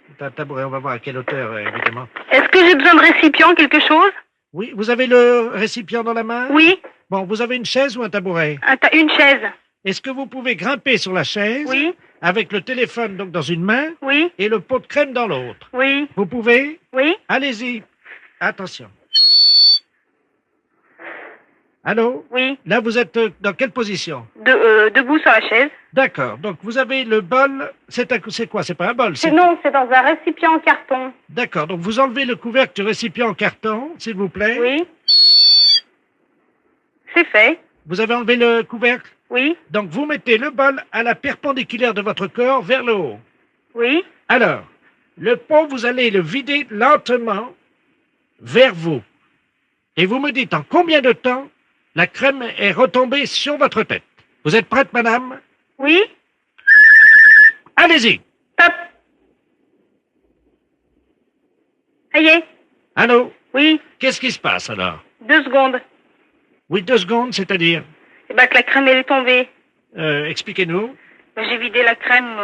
c'est un tabouret, on va voir à quelle hauteur, évidemment. Est-ce que j'ai besoin de récipient, quelque chose? Oui, vous avez le récipient dans la main? Oui. Bon, vous avez une chaise ou un tabouret? Une chaise. Est-ce que vous pouvez grimper sur la chaise? Oui. Avec le téléphone donc dans une main? Oui. Et le pot de crème dans l'autre? Oui. Vous pouvez? Oui. Allez-y. Attention. Allô? Oui. Là, vous êtes dans quelle position? Debout sur la chaise. D'accord. Donc, vous avez le bol. C'est quoi? C'est pas un bol? Non, c'est dans un récipient en carton. D'accord. Donc, vous enlevez le couvercle du récipient en carton, s'il vous plaît. Oui. C'est fait. Vous avez enlevé le couvercle? Oui. Donc, vous mettez le bol à la perpendiculaire de votre corps vers le haut. Oui. Alors, le pot, vous allez le vider lentement vers vous. Et vous me dites en combien de temps la crème est retombée sur votre tête. Vous êtes prête, madame? Oui. Allez-y. Top. Ça y est. Allô? Oui. Qu'est-ce qui se passe, alors? 2 secondes. Oui, 2 secondes, c'est-à-dire? Que la crème, elle est tombée. Expliquez-nous. J'ai vidé la crème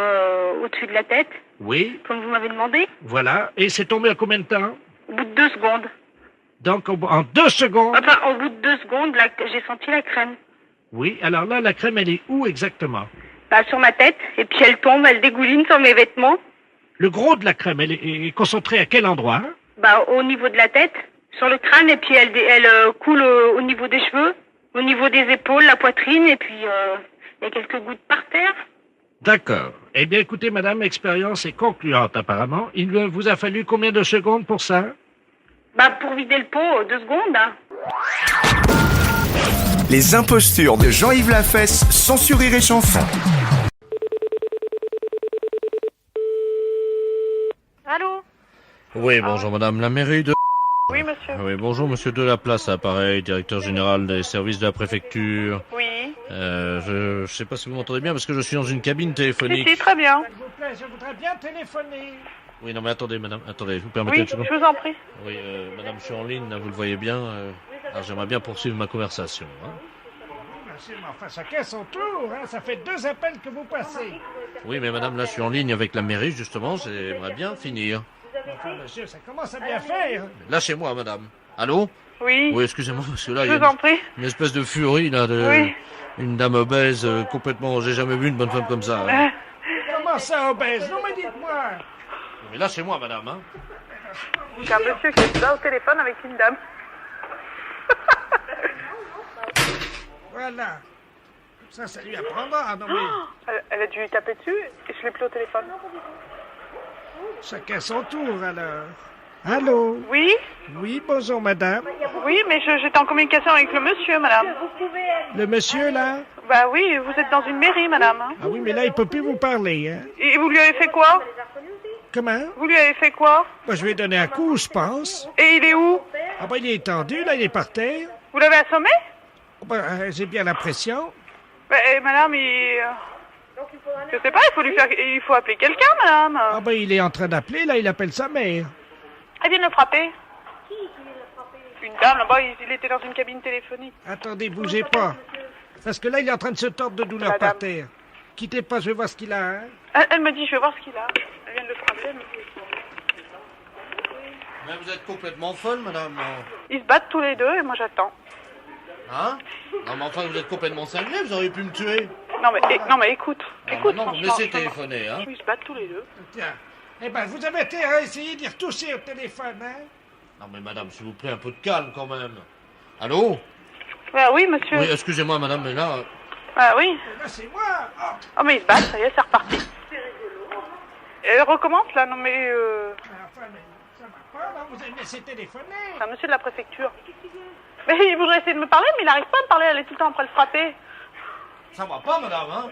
au-dessus de la tête. Oui. Comme vous m'avez demandé. Voilà. Et c'est tombé en combien de temps? Au bout de 2 secondes. Donc, en 2 secondes? Enfin, au bout de 2 secondes, j'ai senti la crème. Oui. Alors là, la crème, elle est où exactement? Sur ma tête. Et puis elle tombe, elle dégouline sur mes vêtements. Le gros de la crème, elle est concentrée à quel endroit? Au niveau de la tête, sur le crâne, et puis elle coule au niveau des cheveux, au niveau des épaules, la poitrine, et puis il y a quelques gouttes par terre. D'accord. Eh bien, écoutez, madame, l'expérience est concluante, apparemment. Il vous a fallu combien de secondes pour ça? Pour vider le pot, 2 secondes. Hein. Les impostures de Jean-Yves Lafesse, sans sourire et chanson. Allô? Oui, bonjour madame, la mairie de... Oui, monsieur. Oui, bonjour monsieur Delaplace, appareil, directeur général des services de la préfecture. Oui. Je sais pas si vous m'entendez bien parce que je suis dans une cabine téléphonique. Si, très bien. S'il vous plaît, je voudrais bien téléphoner. Oui, non mais attendez madame, attendez, vous permettez Oui, une seconde? je vous en prie. Oui, madame, je suis en ligne, là, vous le voyez bien. Alors j'aimerais bien poursuivre ma conversation. Hein. Merci, mais enfin, chacun son tour. Hein. Ça fait 2 appels que vous passez. Oui, mais madame, là, je suis en ligne avec la mairie, justement, j'aimerais bien finir. Enfin, monsieur, ça commence à bien faire. Lâchez-moi, madame. Allô? Oui. Oui, excusez-moi, parce que là, Je il y vous a en prie. une espèce de furie, là, Oui. une dame obèse, complètement... J'ai jamais vu une bonne femme comme ça. Hein. Comment ça, obèse? Non, mais dites-moi. Mais lâchez-moi, madame, hein. J'ai un monsieur qui est là au téléphone avec une dame. Voilà. Ça lui apprendra. Non, mais Elle a dû taper dessus et je l'ai plus au téléphone. chacun son tour, alors. Allô? Oui? Oui, bonjour, madame. Oui, mais j'étais en communication avec le monsieur, madame. Le monsieur, là? Oui, vous êtes dans une mairie, madame. Ah oui, mais là, il peut plus vous parler, hein. Et vous lui avez fait quoi? Comment? Vous lui avez fait quoi? Je lui ai donné un coup, je pense. Et il est où? Ah il est étendu, là, il est par terre. Vous l'avez assommé? J'ai bien l'impression. Madame, je sais pas, il faut appeler quelqu'un, madame. Il est en train d'appeler, là, il appelle sa mère. Elle vient de le frapper. Qui vient de le frapper? Une dame, là-bas, il était dans une cabine téléphonique. Attendez, bougez pas. Parce que là, il est en train de se tordre de douleur par terre. Quittez pas, je vais voir ce qu'il a. Hein. Elle me dit, je vais voir ce qu'il a. Elle vient de le frapper, elle me dit. Mais vous êtes complètement folle, madame. Ils se battent tous les deux et moi j'attends. Hein? Non, mais enfin, vous êtes complètement cinglé, vous auriez pu me tuer. Non mais écoute. Écoute, non, vous me laissez téléphoner, hein? Ils se battent tous les deux. Tiens. Eh ben, vous avez intérêt à essayer d'y retoucher au téléphone, hein? Non, mais madame, s'il vous plaît, un peu de calme quand même. Allô? Oui, monsieur. Oui, excusez-moi, madame, mais là. Oui. Là, c'est moi. Oh, mais ils se battent, ça y est, c'est reparti. C'est rigolo. Elle recommence là, non mais. Enfin, mais ça va pas, là, vous avez laissé téléphoner. C'est un monsieur de la préfecture. Mais il voudrait essayer de me parler, mais il n'arrive pas à me parler, elle est tout le temps après le frapper. Ça va pas, madame, hein?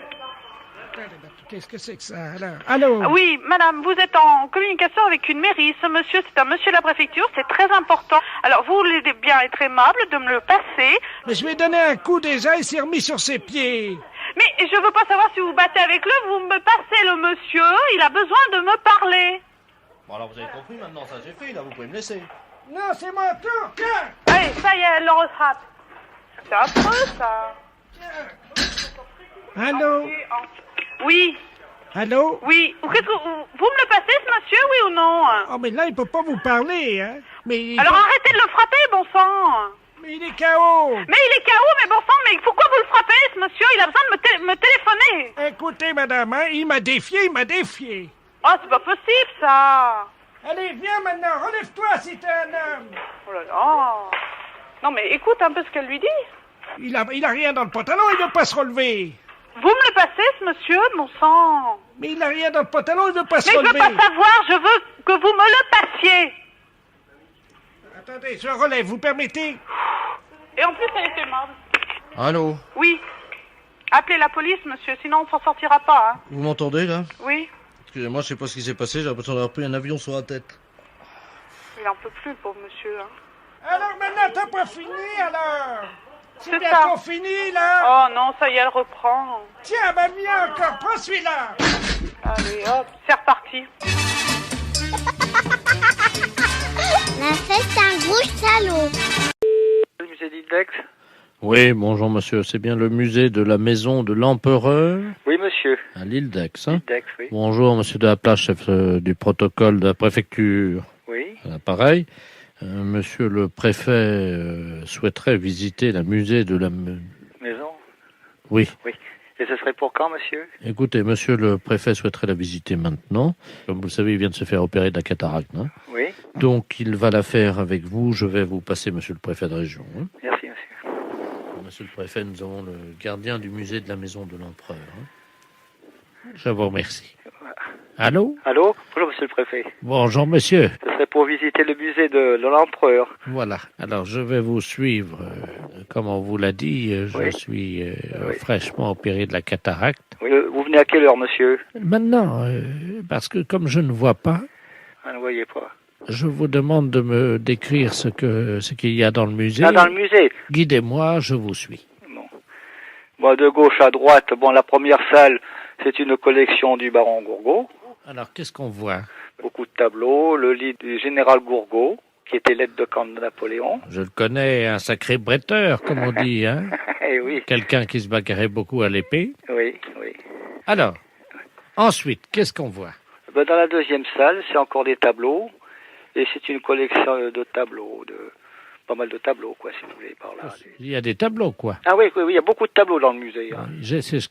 Qu'est-ce que c'est que ça, alors? Allô? Oui, madame, vous êtes en communication avec une mairie. Ce monsieur, c'est un monsieur de la préfecture, c'est très important. Alors, vous voulez bien être aimable de me le passer. Mais je lui ai donné un coup déjà, il s'est remis sur ses pieds. Mais je veux pas savoir si vous battez avec lui, vous me passez le monsieur, il a besoin de me parler. Bon, alors vous avez compris maintenant, ça j'ai fait, là, vous pouvez me laisser. Non, c'est mon tour, tiens! Allez, ça y est, elle le rattrape. C'est affreux, ça. Allô? Oui. Allô? Oui. Qu'est-ce que vous me le passez, ce monsieur, oui ou non? Oh, mais là, il peut pas vous parler, hein? Mais alors arrêtez de le frapper, bon sang. Mais il est KO. Mais il est KO, mais bon sang, mais pourquoi vous le frappez, ce monsieur? Il a besoin de me téléphoner. Écoutez, madame, hein, il m'a défié. Oh, c'est pas possible, ça. Allez, viens maintenant, relève-toi si t'es un homme. Oh là là. Non, mais écoute un peu ce qu'elle lui dit. Il a rien dans le pantalon, il veut pas se relever. Vous me le passez, ce monsieur, mon sang? Mais il a rien dans le pantalon, il veut pas se relever. relever. Mais je veux pas savoir, je veux que vous me le passiez. Attendez, je relève, vous permettez? Et en plus, elle était aimable. Allô? Oui. Appelez la police, monsieur, sinon on s'en sortira pas, hein. Vous m'entendez, là? Oui. Excusez-moi, je sais pas ce qui s'est passé, j'ai l'impression d'avoir pris un avion sur la tête. Il en peut plus, pauvre monsieur, hein. Alors maintenant, t'as pas fini, alors? C'est bientôt fini, là? Oh non, ça y est, elle reprend. Tiens, bah viens encore, prends celui-là. Allez, hop, c'est reparti. La fête, c'est un gros salaud. Le musée d'Index? Oui, bonjour monsieur, c'est bien le musée de la maison de l'empereur? Oui, monsieur. À l'île d'Aix, hein? Index, oui. Bonjour monsieur de la place, chef du protocole de la préfecture. Oui. Pareil. Monsieur le préfet souhaiterait visiter le musée de la... Maison? Oui. Oui. Et ce serait pour quand, monsieur? Écoutez, monsieur le préfet souhaiterait la visiter maintenant. Comme vous le savez, il vient de se faire opérer de la cataracte. Hein. Oui. Donc, il va la faire avec vous. Je vais vous passer monsieur le préfet de région. Hein. Merci, monsieur. Monsieur le préfet, nous avons le gardien du musée de la maison de l'empereur. Hein. Je vous remercie. Allô? Allô? Bonjour, monsieur le préfet. Bonjour, monsieur. Ce serait pour visiter le musée de l'empereur. Voilà. Alors, je vais vous suivre. Comme on vous l'a dit, je suis fraîchement opéré de la cataracte. Oui, vous venez à quelle heure, monsieur? Maintenant, parce que comme je ne vois pas, Ah, ne voyez pas. je vous demande de me décrire ce qu'il y a dans le musée. Ah, dans le musée? Guidez-moi, je vous suis. Bon, de gauche à droite, bon, la première salle, c'est une collection du baron Gourgaud. Alors, qu'est-ce qu'on voit? Beaucoup de tableaux, le lit du général Gourgaud, qui était l'aide de camp de Napoléon. Je le connais, un sacré bretteur, comme on dit, hein? Eh oui. Quelqu'un qui se bagarrait beaucoup à l'épée. Oui, oui. Alors, ensuite, qu'est-ce qu'on voit? Ben, dans la deuxième salle, c'est encore des tableaux, et c'est une collection de tableaux, pas mal de tableaux, quoi, si vous voulez, par là. Il y a des tableaux, quoi. Ah oui, il y a beaucoup de tableaux dans le musée. Hein.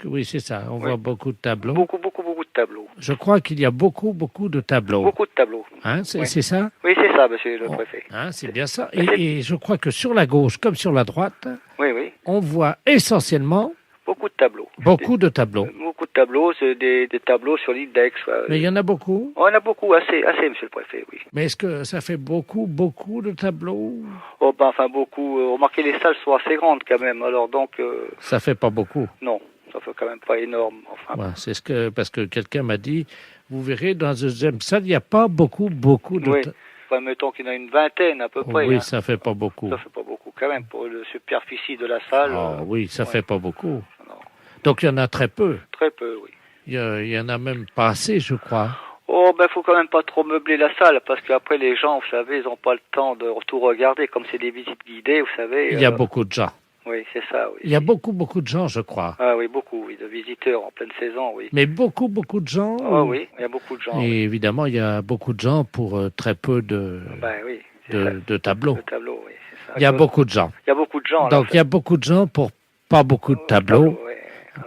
Oui, c'est ça, on voit beaucoup de tableaux. Beaucoup de tableaux. Je crois qu'il y a beaucoup de tableaux. Beaucoup de tableaux. Hein, c'est ça? Oui, c'est ça, monsieur le préfet. Hein, c'est bien ça. Et je crois que sur la gauche, comme sur la droite, oui. On voit essentiellement... Beaucoup de tableaux. Beaucoup de tableaux. Beaucoup de tableaux, c'est des tableaux sur l'île d'Aix. Mais il y en a beaucoup? Oh, il y en a beaucoup, assez, monsieur le préfet, oui. Mais est-ce que ça fait beaucoup de tableaux? Oh, ben, enfin, beaucoup. Remarquez, les salles sont assez grandes, quand même, alors donc... Ça fait pas beaucoup? Non, ça fait quand même pas énorme, enfin... Ouais, c'est parce que quelqu'un m'a dit, vous verrez, dans la deuxième salle, il n'y a pas beaucoup de... Oui, enfin, mettons qu'il y en a une vingtaine, à peu près. Oui, hein. ça fait pas beaucoup. Ça fait pas beaucoup, quand même, pour la superficie de la salle. Oui, ça fait pas beaucoup. Non. Donc, il y en a très peu. Très peu, oui. Il y en a même pas assez, je crois. Oh, ben, faut quand même pas trop meubler la salle, parce qu'après, les gens, vous savez, ils ont pas le temps de tout regarder, comme c'est des visites guidées, vous savez. Il y a beaucoup de gens. Oui, c'est ça, oui. Il y a beaucoup de gens, je crois. Ah oui, beaucoup, oui, de visiteurs en pleine saison, oui. Mais beaucoup de gens. Oh oui, il y a beaucoup de gens. Et oui. évidemment, il y a beaucoup de gens pour très peu de Oui, de tableaux. de tableaux, oui, c'est ça. Il y a beaucoup de gens. Il y a beaucoup de gens. Donc il y a beaucoup de gens pour pas beaucoup de tableaux. Oui.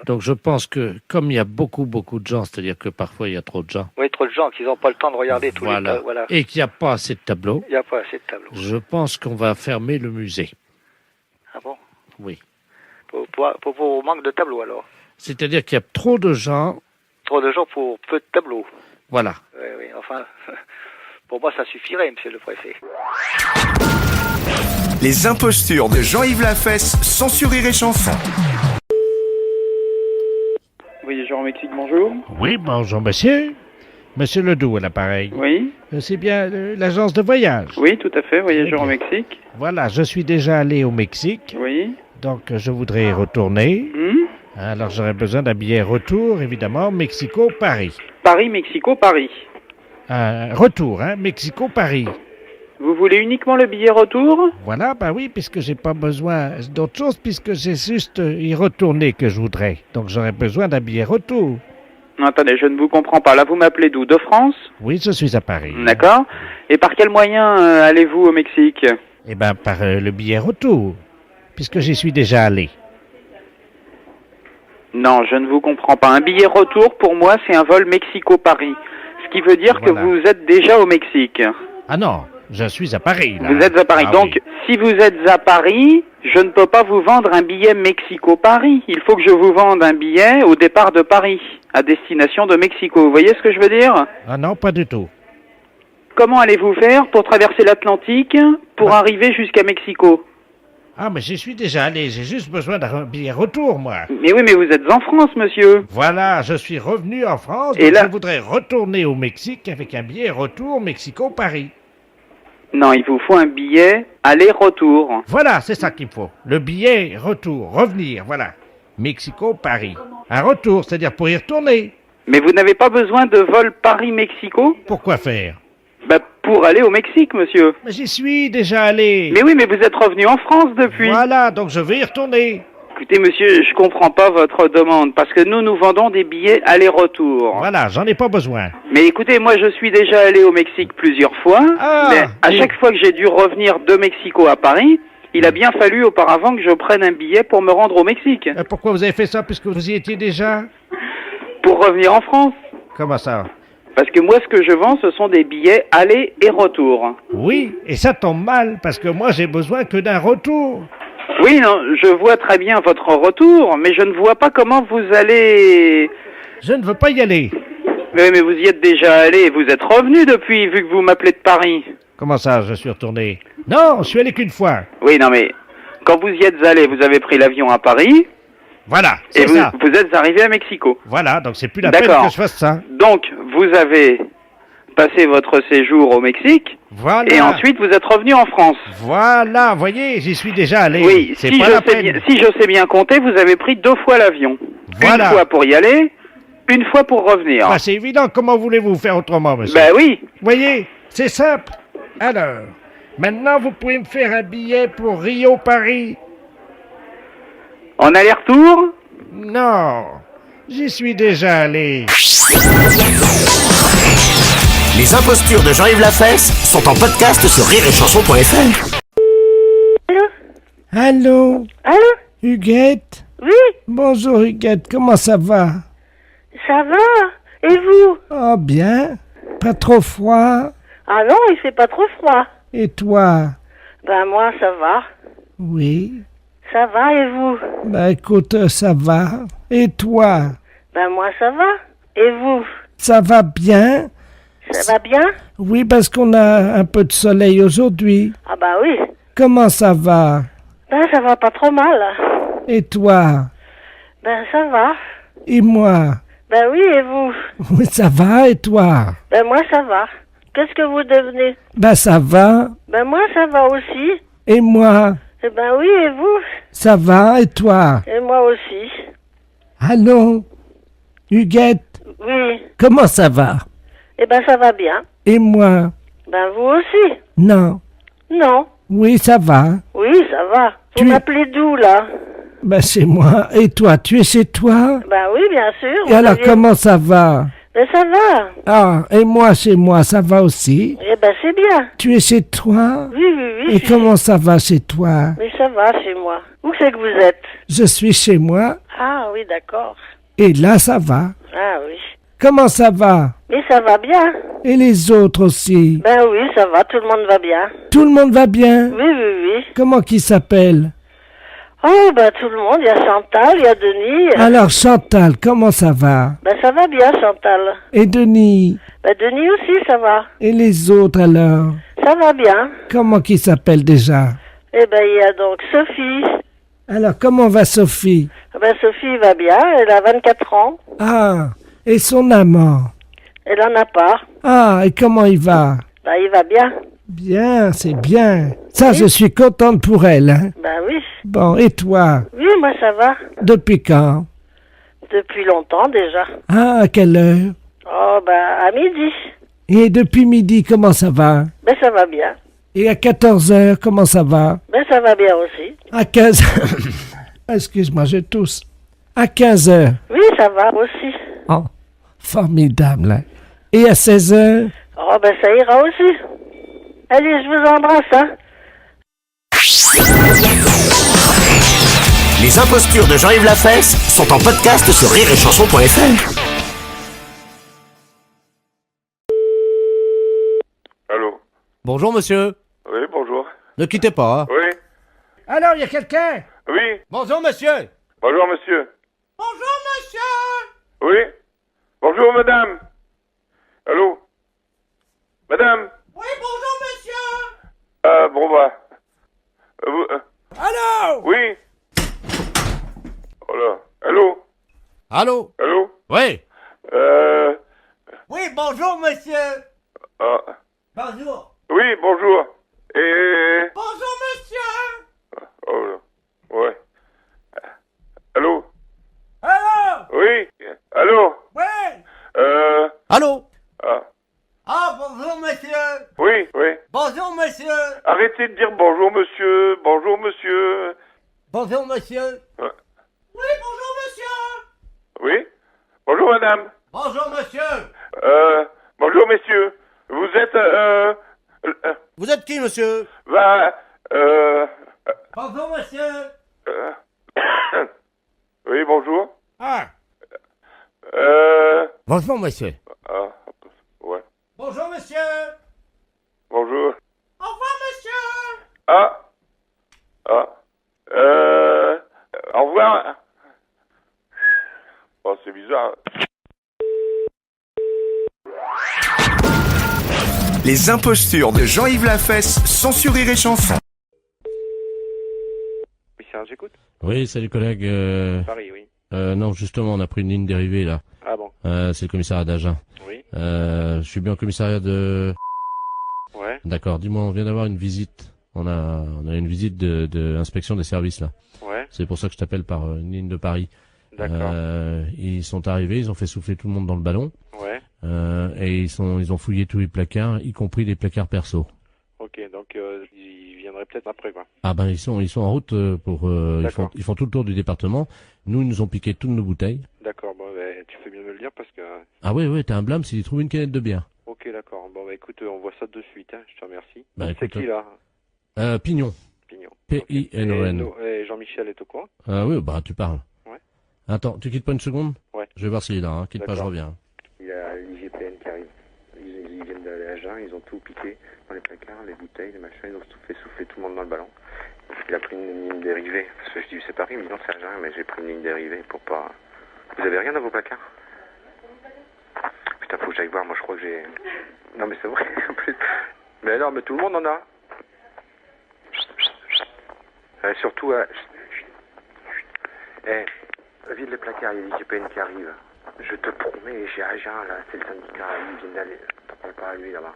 Donc je pense que comme il y a beaucoup de gens, c'est-à-dire que parfois il y a trop de gens. Oui, trop de gens qui n'ont pas le temps de regarder tous les tableaux. Voilà. Et qu'il n'y a pas assez de tableaux. Il n'y a pas assez de tableaux. Je pense qu'on va fermer le musée. Ah bon? Oui. Pour manque de tableaux, alors. C'est-à-dire qu'il y a trop de gens. Trop de gens pour peu de tableaux. Voilà. Oui, enfin, pour moi, ça suffirait, monsieur le préfet. Les impostures de Jean-Yves Lafesse, sans Rire et Chanson. Voyageurs au Mexique, bonjour. Oui, bonjour monsieur. Monsieur Ledoux à l'appareil. Oui. C'est bien l'agence de voyage. Oui, tout à fait, Voyageurs au Mexique. Voilà, je suis déjà allé au Mexique. Oui. Donc je voudrais y retourner. Alors j'aurais besoin d'un billet retour, évidemment, Mexico-Paris. Paris, Mexico, Paris. Retour, Mexico-Paris. Vous voulez uniquement le billet retour? Voilà, bah oui, puisque j'ai pas besoin d'autre chose, puisque c'est juste y retourner que je voudrais. Donc j'aurais besoin d'un billet retour. Non, attendez, je ne vous comprends pas. Là, vous m'appelez d'où? De France? Oui, je suis à Paris. D'accord. Et par quel moyen allez-vous au Mexique? Eh bien, par le billet retour, puisque j'y suis déjà allé. Non, je ne vous comprends pas. Un billet retour, pour moi, c'est un vol Mexico-Paris. Ce qui veut dire que vous êtes déjà au Mexique. Ah non, je suis à Paris, là. Vous êtes à Paris. Ah, Donc, oui. si vous êtes à Paris, je ne peux pas vous vendre un billet Mexico-Paris. Il faut que je vous vende un billet au départ de Paris, à destination de Mexico. Vous voyez ce que je veux dire? Ah non, pas du tout. Comment allez-vous faire pour traverser l'Atlantique pour arriver jusqu'à Mexico? Ah, mais j'y suis déjà allé, j'ai juste besoin d'un billet retour, moi. Mais oui, mais vous êtes en France, monsieur. Voilà, je suis revenu en France, Et donc là... je voudrais retourner au Mexique avec un billet retour Mexico-Paris. Non, il vous faut un billet aller-retour. Voilà, c'est ça qu'il faut. Le billet retour, revenir, voilà. Mexico-Paris. Un retour, c'est-à-dire pour y retourner. Mais vous n'avez pas besoin de vol Paris-Mexico? Pourquoi faire? Pour aller au Mexique, monsieur. Mais j'y suis déjà allé. Mais oui, mais vous êtes revenu en France depuis. Voilà, donc je vais y retourner. Écoutez, monsieur, je comprends pas votre demande, parce que nous vendons des billets aller-retour. Voilà, j'en ai pas besoin. Mais écoutez, moi, je suis déjà allé au Mexique plusieurs fois, mais à chaque fois que j'ai dû revenir de Mexico à Paris, il a bien fallu auparavant que je prenne un billet pour me rendre au Mexique. Pourquoi vous avez fait ça, puisque vous y étiez déjà? Pour revenir en France. Comment ça? Parce que moi, ce que je vends, ce sont des billets aller et retour. Oui, et ça tombe mal, parce que moi, j'ai besoin que d'un retour. Oui, non, je vois très bien votre retour, mais je ne vois pas comment vous allez... Je ne veux pas y aller. Mais vous y êtes déjà allé, vous êtes revenu depuis, vu que vous m'appelez de Paris. Comment ça, je suis retourné? Non, je suis allé qu'une fois. Oui, non, mais quand vous y êtes allé, vous avez pris l'avion à Paris. Voilà, et c'est ça. Vous êtes arrivé à Mexico. Voilà, donc c'est plus la peine que je fasse ça. Donc, vous avez passé votre séjour au Mexique. Voilà. Et ensuite, vous êtes revenu en France. Voilà, voyez, j'y suis déjà allé. Oui, c'est pas la peine. Si je sais bien compter, vous avez pris 2 fois l'avion. Voilà. Une fois pour y aller, une fois pour revenir. Bah, c'est évident, comment voulez-vous faire autrement, monsieur? Ben oui. Voyez, c'est simple. Alors, maintenant, vous pouvez me faire un billet pour Rio-Paris. En aller-retour? Non, j'y suis déjà allé. Les impostures de Jean-Yves Lafesse sont en podcast sur rireetchanson.fr. Allô? Allô? Huguette? Oui? Bonjour Huguette, comment ça va? Ça va? Et vous? Oh bien. Pas trop froid? Ah non, il fait pas trop froid. Et toi? Ben moi, ça va. Oui. Ça va, et vous? Ben écoute, ça va. Et toi? Ben moi, ça va. Et vous? Ça va bien? Ça va bien? Oui, parce qu'on a un peu de soleil aujourd'hui. Ah ben oui. Comment ça va? Ben ça va pas trop mal. Et toi? Ben ça va. Et moi? Ben oui, et vous? Oui, ça va, et toi? Ben moi, ça va. Qu'est-ce que vous devenez? Ben ça va. Ben moi, ça va aussi. Et moi? Eh ben oui, et vous? Ça va, et toi? Et moi aussi. Allô? Huguette? Oui. Comment ça va? Eh ben ça va bien. Et moi? Ben vous aussi. Non. Non. Oui, ça va. Oui, ça va. Vous m'appelez d'où, là? Ben, c'est moi. Et toi, tu es chez toi? Ben oui, bien sûr. Et alors, comment ça va? Ben ça va. Ah, et moi, chez moi, ça va aussi? Eh ben c'est bien. Tu es chez toi? Oui, oui, oui. Et comment ça va chez toi? Mais ça va chez moi. Où c'est que vous êtes? Je suis chez moi, Ah oui, d'accord. et là, ça va. Ah oui. Comment ça va? Mais ça va bien. Et les autres aussi? Ben oui, ça va, tout le monde va bien. Tout le monde va bien? Oui, oui, oui. Comment qui s'appelle? Oh, ben tout le monde, il y a Chantal, il y a Denis. Alors, Chantal, comment ça va? Ben ça va bien, Chantal. Et Denis? Ben Denis aussi, ça va. Et les autres alors? Ça va bien. Comment qui s'appelle déjà? Eh ben il y a donc Sophie. Alors, comment va Sophie? Ben Sophie va bien, elle a 24 ans. Ah, et son amant? Elle en a pas. Ah, et comment il va? Ben il va bien. Bien, c'est bien. Ça, je suis contente pour elle. Hein? Ben oui. Bon, et toi? Oui, moi ça va. Depuis quand? Depuis longtemps déjà. Ah, à quelle heure? Oh, ben à midi. Et depuis midi, comment ça va? Ben ça va bien. Et à 14 heures, comment ça va? Ben ça va bien aussi. À 15 excuse-moi, je tousse. À 15 heures. Oui, ça va aussi. Oh, formidable. Hein? Et à 16 heures? Oh, ben ça ira aussi. Allez, je vous embrasse, hein. Les impostures de Jean-Yves Lafesse sont en podcast sur rireetchanson.fr. Allô? Bonjour, monsieur. Oui, bonjour. Ne quittez pas. Hein. Oui? Alors, il y a quelqu'un? Oui? Bonjour, monsieur. Bonjour, monsieur. Bonjour, monsieur. Oui? Bonjour, madame. Allô? Madame? Oui, bonjour, monsieur. Bon, bah. Allô? Oui? Oh là. Allô? Allô? Allô? Oui. Oui, bonjour, monsieur. Ah. Bonjour. Oui, bonjour. Et... Bonjour, monsieur. Oh là. Ouais. Allô? Allô? Oui? Allô? Oui. Allô? Ah. Ah, bonjour, monsieur. Oui, oui. Bonjour, monsieur. Arrêtez de dire bonjour, monsieur. Bonjour, monsieur. Bonjour, monsieur. Ouais. Oui, bonjour, monsieur. Oui? Bonjour, madame. Bonjour, monsieur. Bonjour, messieurs. Vous êtes, Vous êtes qui, monsieur? Bonjour, monsieur. Oui, bonjour. Ah. Bonjour, monsieur. Ouais. Bonjour, monsieur. Bonjour. Au revoir, monsieur. Au revoir. Oh, c'est bizarre. Les impostures de Jean-Yves Lafesse sont sur Rire et Chanson. Oui, Serge, j'écoute. Oui, salut, collègue. Paris, oui. Non, justement, on a pris une ligne dérivée, là. Ah bon? C'est le commissariat d'Agen. Oui. Je suis bien au commissariat de... Ouais. D'accord, dis-moi, on vient d'avoir une visite. On a une visite de inspection des services, là. Ouais. C'est pour ça que je t'appelle par une ligne de Paris. D'accord. Ils sont arrivés, ils ont fait souffler tout le monde dans le ballon. Ouais. Et ils ont fouillé tous les placards, y compris les placards perso. Ok, donc ils viendraient peut-être après, quoi. Ah ben ils sont en route pour ils font tout le tour du département. Nous, ils nous ont piqué toutes nos bouteilles. D'accord, bon, bah, tu fais bien de me le dire parce que... Ah ouais, t'as un blâme s'ils trouvent une canette de bière. Ok, d'accord. Bon, bah écoute, on voit ça de suite, hein. Je te remercie. Bah, C'est écoute, qui, là? Pignon. Pignon. P-I-N-O-N. Et Jean-Michel est au coin? Oui, bah tu parles. Ouais. Attends, tu quittes pas une seconde? Ouais. Je vais voir s'il est là, hein. Quitte pas, je D'accord. reviens. Il y a l'IGPN qui arrive. Ils viennent d'aller à Jeun, ils ont tout piqué dans les placards, les bouteilles, les machins, ils ont tout fait souffler tout le monde dans le ballon. Il a pris une ligne dérivée. Parce que je dis c'est Paris, mais non c'est à Jeun, mais j'ai pris une ligne dérivée pour pas... Vous avez rien dans vos placards? Putain, faut que j'aille voir, moi je crois que j'ai... Non mais c'est vrai, en plus. Mais alors, mais tout le monde en a. Surtout, vide les placards, il y a l'IGPN qui arrive. Je te promets, j'ai Agen, là, c'est le syndicat, ils viennent d'aller, t'en parles pas à lui là-bas,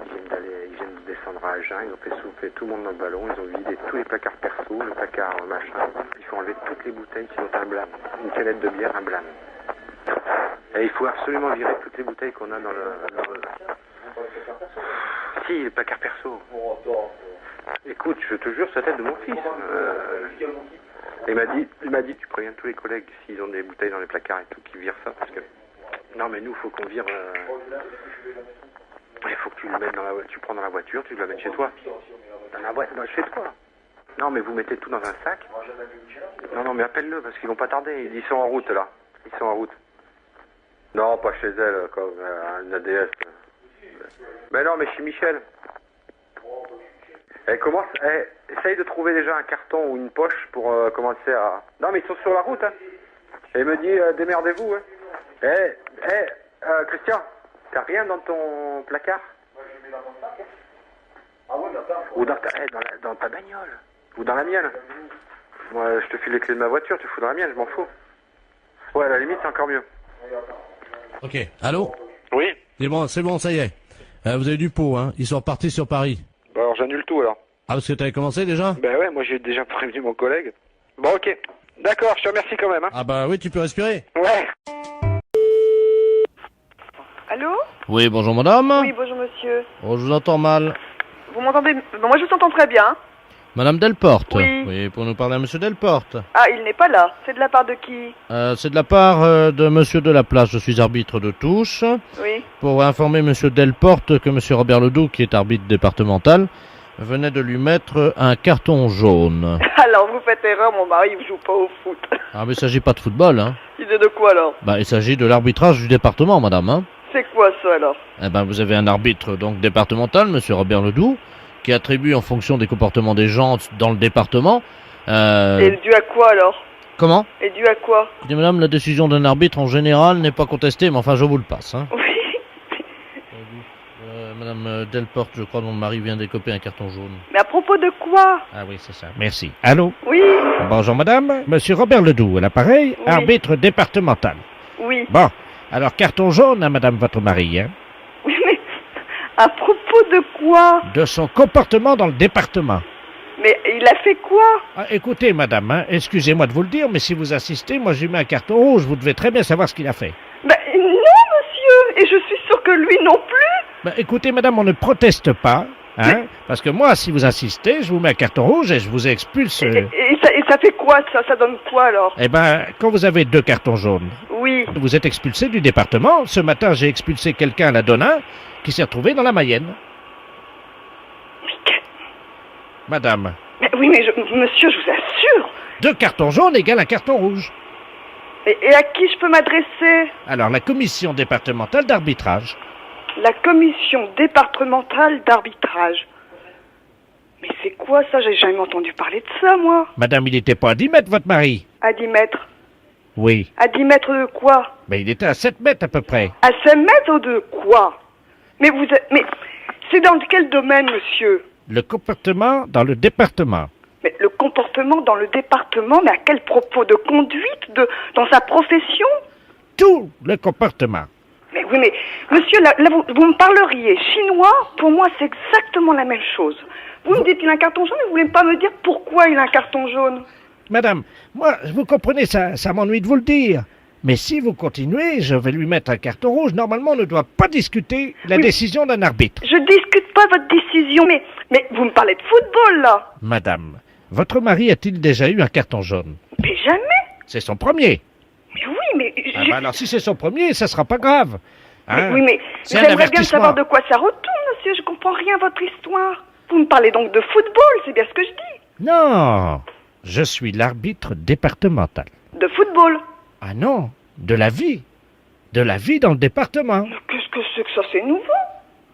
ils viennent de descendre à Agen, ils ont fait souffler tout le monde dans le ballon, ils ont vidé tous les placards perso, le placard machin, il faut enlever toutes les bouteilles, sinon t'as un blâme, une canette de bière, un blâme. Et il faut absolument virer toutes les bouteilles qu'on a dans le... Si, le placard perso. Écoute, je te jure, c'est la tête de mon fils. Il m'a dit, tu préviens tous les collègues s'ils ont des bouteilles dans les placards et tout, qu'ils virent ça, parce que... Non, mais nous, faut qu'on vire... Il faut que tu le mettes dans la... Tu prends dans la voiture, tu la mets chez toi. Dans la boîte, chez toi. Non, mais vous mettez tout dans un sac. Non, mais appelle-le, parce qu'ils vont pas tarder. Ils sont en route, là. Ils sont en route. Non, pas chez elle, comme une ADS. Mais non, mais chez Michel. Essaye de trouver déjà un carton ou une poche pour commencer à... Non, mais ils sont sur la route, hein. Et il me dit, démerdez-vous, hein. Christian, t'as rien dans ton placard? Ou dans ta bagnole. Ou dans la mienne. Moi, je te file les clés de ma voiture, tu fous dans la mienne, je m'en fous. Ouais, à la limite, c'est encore mieux. Ok, allô? Oui. C'est bon, ça y est. Vous avez du pot, hein. Ils sont repartis sur Paris. Bah alors j'annule tout alors. Ah, parce que t'avais commencé déjà? Ben ouais, moi j'ai déjà prévenu mon collègue. Bon, ok. D'accord, je te remercie quand même, hein. Ah bah oui, tu peux respirer. Ouais. Allô? Oui, bonjour madame. Oui, bonjour monsieur. Oh, je vous entends mal. Vous m'entendez? Bon, moi je vous entends très bien. Madame Delporte. Oui. Pour nous parler à monsieur Delporte. Ah, il n'est pas là. C'est de la part de qui? C'est de la part de monsieur Delaplace. Je suis arbitre de touche. Oui. Pour informer monsieur Delporte que monsieur Robert Ledoux, qui est arbitre départemental, venait de lui mettre un carton jaune. Alors vous faites erreur, mon mari il joue pas au foot. Ah, mais il s'agit pas de football, hein. Il est de quoi alors? Bah, il s'agit de l'arbitrage du département, madame, hein. C'est quoi ça alors? Eh ben, vous avez un arbitre donc départemental, monsieur Robert Ledoux, qui attribue en fonction des comportements des gens dans le département. Et dû à quoi alors? Comment? Et dû à quoi? Écoutez, madame, la décision d'un arbitre en général n'est pas contestée, mais enfin, je vous le passe, hein. Oui. Madame Delporte, je crois, dont le mari vient d'écoper un carton jaune. Mais à propos de quoi? Ah oui, c'est ça. Merci. Allô? Oui. Bonjour madame, monsieur Robert Ledoux à l'appareil, Oui. arbitre départemental. Oui. Bon, alors carton jaune à madame votre mari, hein? Oui, mais à propos de quoi? De son comportement dans le département. Mais il a fait quoi? Ah, écoutez madame, hein, excusez-moi de vous le dire, mais si vous insistez, moi je lui mets un carton rouge, vous devez très bien savoir ce qu'il a fait. Ben non monsieur, et je suis sûre que lui non plus. Ben, écoutez madame, on ne proteste pas, hein, parce que moi si vous insistez, je vous mets un carton rouge et je vous expulse. Et ça fait quoi ça? Ça donne quoi alors? Eh ben, quand vous avez 2 cartons jaunes, oui. Vous êtes expulsé du département. Ce matin, j'ai expulsé quelqu'un à la Donin qui s'est retrouvé dans la Mayenne. Madame. Mais oui, mais monsieur, je vous assure. 2 cartons jaunes égale un carton rouge. Et à qui je peux m'adresser? Alors, la commission départementale d'arbitrage. La commission départementale d'arbitrage. Mais c'est quoi ça? J'ai jamais entendu parler de ça, moi. Madame, il n'était pas à 10 mètres, votre mari? À 10 mètres. Oui. À 10 mètres de quoi? Mais il était à 7 mètres à peu près. À 7 mètres de quoi? Mais c'est dans quel domaine, monsieur? Le comportement dans le département. Mais le comportement dans le département, mais à quel propos? De conduite? Dans sa profession? Tout le comportement. Mais oui, mais monsieur, là vous me parleriez chinois, pour moi c'est exactement la même chose. Vous me dites qu'il a un carton jaune, mais vous voulez pas me dire pourquoi il a un carton jaune? Madame, moi, vous comprenez, ça m'ennuie de vous le dire. Mais si vous continuez, je vais lui mettre un carton rouge. Normalement, on ne doit pas discuter la décision d'un arbitre. Je discute pas votre décision, mais vous me parlez de football, là. Madame, votre mari a-t-il déjà eu un carton jaune? Mais jamais. C'est son premier. Mais oui, mais... Ah bah alors, si c'est son premier, ça sera pas grave. Hein? Oui, mais j'aimerais bien savoir de quoi ça retourne, monsieur. Je comprends rien à votre histoire. Vous me parlez donc de football, c'est bien ce que je dis. Non, je suis l'arbitre départemental. De football? Ah non, de la vie. De la vie dans le département. Mais qu'est-ce que c'est que ça? C'est nouveau.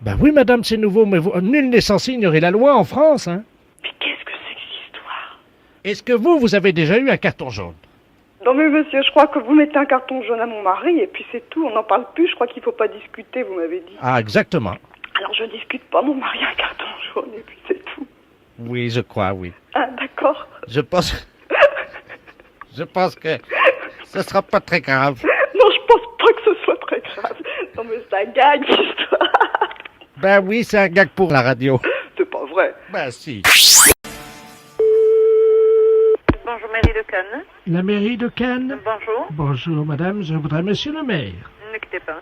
Ben oui, madame, c'est nouveau, mais nul n'est censé ignorer la loi en France, hein. Mais qu'est-ce que c'est que cette histoire? Est-ce que vous avez déjà eu un carton jaune? Non mais monsieur, je crois que vous mettez un carton jaune à mon mari et puis c'est tout, on n'en parle plus, je crois qu'il faut pas discuter, vous m'avez dit. Ah, exactement. Alors je discute pas, mon mari a un carton jaune et puis c'est tout. Oui, je crois, oui. Ah, d'accord. Je pense que ce sera pas très grave. Non, je pense pas que ce soit très grave. Non mais c'est un gag, l'histoire. Ben oui, c'est un gag pour la radio. C'est pas vrai. Ben si. Bonjour, mairie de Cannes. La mairie de Cannes. Bonjour. Bonjour, madame, je voudrais monsieur le maire. Ne quittez pas.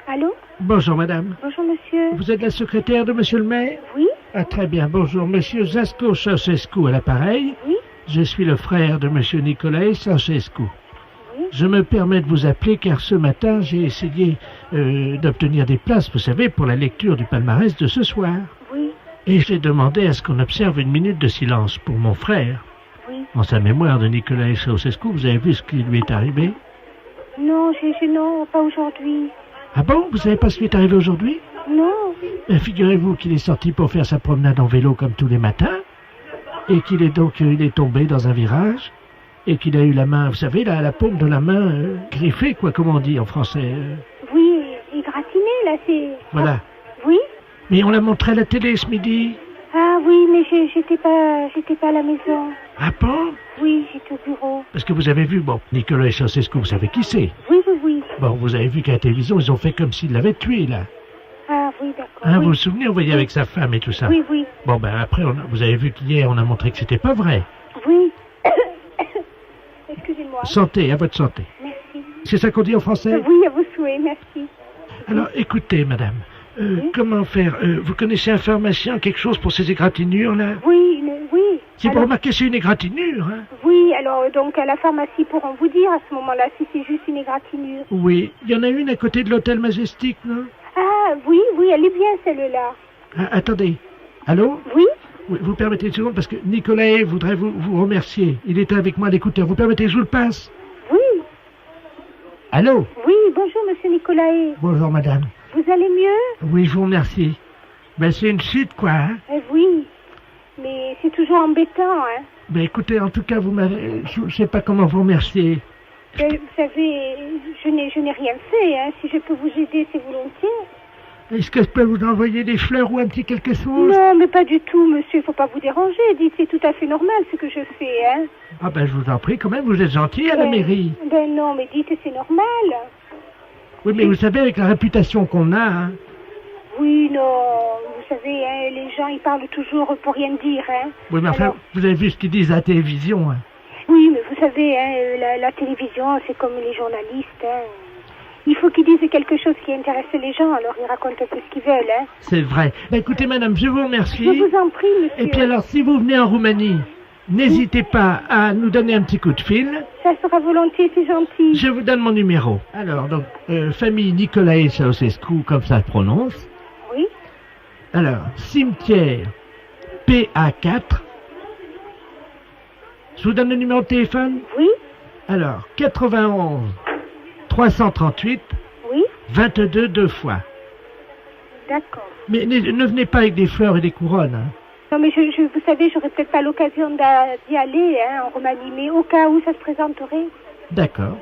Allô? Bonjour, madame. Bonjour, monsieur. Vous êtes la secrétaire de monsieur le maire? Oui. Ah, très bien. Bonjour, monsieur Zasco Ceausescu à l'appareil. Oui. Je suis le frère de monsieur Nicolae Ceausescu. Oui. Je me permets de vous appeler car ce matin, j'ai essayé d'obtenir des places, vous savez, pour la lecture du palmarès de ce soir. Oui. Et j'ai demandé à ce qu'on observe une minute de silence pour mon frère. Oui. En sa mémoire de Nicolae Ceausescu, vous avez vu ce qui lui est arrivé? Non, non, pas aujourd'hui. Ah bon? Vous savez pas ce qui est arrivé aujourd'hui? Non. Figurez-vous qu'il est sorti pour faire sa promenade en vélo comme tous les matins, et qu'il est donc il est tombé dans un virage, et qu'il a eu la main, vous savez, la paume de la main griffée, quoi, comme on dit en français. Oui, égratigné, là, c'est... Voilà. Oui. Mais on l'a montré à la télé ce midi. Ah oui, mais j'étais pas à la maison. Ah bon? Oui, j'étais au bureau. Parce que vous avez vu, bon, Nicolae Ceausescu, vous savez qui c'est? Oui, oui, oui. Bon, vous avez vu qu'à la télévision, ils ont fait comme s'ils l'avaient tué, là. Ah oui, d'accord. Hein, oui. vous vous souvenez, on voyait avec sa femme et tout ça? Oui, oui. Bon, ben après, vous avez vu qu'hier, on a montré que c'était pas vrai. Oui. Excusez-moi. Santé, à votre santé. Merci. C'est ça qu'on dit en français? Oui, à vos souhaits, merci. Alors, écoutez, madame, comment faire? Vous connaissez un pharmacien, quelque chose pour ces égratignures, là? Oui, oui. C'est pour remarquer, c'est une égratignure, hein? Oui, alors, donc, à la pharmacie pourront vous dire, à ce moment-là, si c'est juste une égratignure. Oui, il y en a une à côté de l'hôtel Majestic, non? Ah, oui, elle est bien, celle-là. Ah, attendez. Allô? Oui? Oui, vous permettez une seconde, parce que Nicolae voudrait vous remercier. Il était avec moi à l'écouteur. Vous permettez que je vous le passe? Oui. Allô? Oui, bonjour, monsieur Nicolae. Bonjour, madame. Vous allez mieux? Oui, je vous remercie. Ben, c'est une chute, quoi, hein? Oui, mais c'est toujours embêtant, hein? Ben, écoutez, en tout cas, vous m'avez... Je sais pas comment vous remercier. Vous savez, je n'ai rien fait, hein. Si je peux vous aider, c'est volontiers. Est-ce que je peux vous envoyer des fleurs ou un petit quelque chose? Non, mais pas du tout, monsieur. Faut pas vous déranger. Dites, c'est tout à fait normal ce que je fais, hein. Ah ben, je vous en prie, quand même, vous êtes gentil à la mairie. Ben non, mais dites, c'est normal. Oui, mais vous savez, avec la réputation qu'on a, hein. Oui, non, vous savez, hein, les gens, ils parlent toujours pour rien dire, hein. Oui, mais enfin, alors... vous avez vu ce qu'ils disent à la télévision, hein. Oui, mais vous savez, hein, la télévision, c'est comme les journalistes, hein. Il faut qu'ils disent quelque chose qui intéresse les gens, alors ils racontent un peu ce qu'ils veulent, hein. C'est vrai. Ben, écoutez, madame, je vous remercie. Je vous en prie, monsieur. Et puis alors, si vous venez en Roumanie, n'hésitez pas à nous donner un petit coup de fil. Ça sera volontiers, c'est gentil. Je vous donne mon numéro. Alors, donc, famille Nicolae Ceausescu, comme ça se prononce. Oui. Alors, cimetière PA4. Je vous donne le numéro de téléphone? Oui. Alors, 91 338 oui. 22 deux fois. D'accord. Mais ne venez pas avec des fleurs et des couronnes, hein. Non, mais vous savez, j'aurais peut-être pas l'occasion d'y aller, hein, en Roumanie, mais au cas où ça se présenterait. D'accord.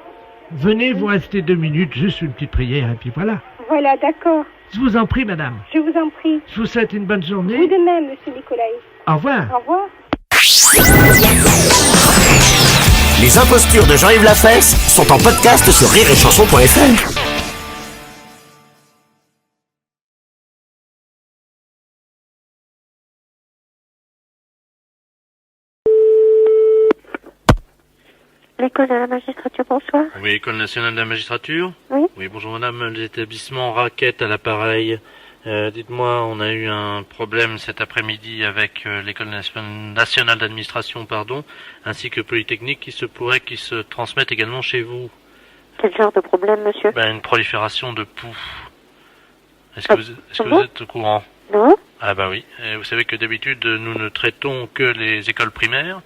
Venez, vous restez 2 minutes, juste une petite prière, et puis voilà. Voilà, d'accord. Je vous en prie, madame. Je vous en prie. Je vous souhaite une bonne journée. Vous de même, monsieur Nicolae. Au revoir. Au revoir. Les impostures de Jean-Yves Lafesse sont en podcast sur rireetchanson.fr. L'école de la magistrature, bonsoir. Oui, École nationale de la magistrature. Oui. Oui, bonjour madame, l'établissement Raquette à l'appareil. Dites-moi, on a eu un problème cet après-midi avec l'école nationale d'administration, ainsi que Polytechnique, qui se pourrait qu'ils se transmettent également chez vous. Quel genre de problème, monsieur? Une prolifération de poux. Est-ce que vous êtes au courant? Non. Ah bah oui. Vous savez que d'habitude, nous ne traitons que les écoles primaires.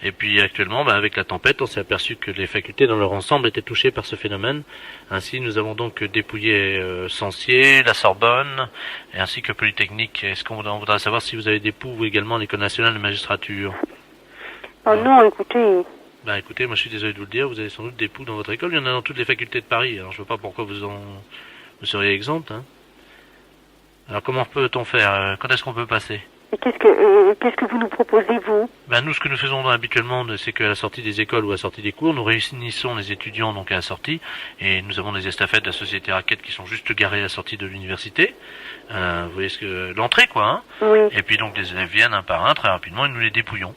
Et puis actuellement, avec la tempête, on s'est aperçu que les facultés dans leur ensemble étaient touchées par ce phénomène. Ainsi, nous avons donc dépouillé Censier, la Sorbonne, et ainsi que Polytechnique. Est-ce qu'on voudrait savoir si vous avez des poux également à l'École nationale de magistrature? Oh non, écoutez... Écoutez, moi je suis désolé de vous le dire, vous avez sans doute des poux dans votre école. Il y en a dans toutes les facultés de Paris, alors je vois pas pourquoi vous seriez exempt, hein. Alors comment peut-on faire? Quand est-ce qu'on peut passer? Et qu'est-ce que vous nous proposez, vous? Nous, ce que nous faisons habituellement, c'est qu'à la sortie des écoles ou à la sortie des cours, nous réunissons les étudiants donc à la sortie, et nous avons des estafettes de la société Raquette qui sont juste garées à la sortie de l'université. Vous voyez l'entrée, quoi, hein. Oui. Et puis donc les élèves viennent un par un très rapidement et nous les dépouillons.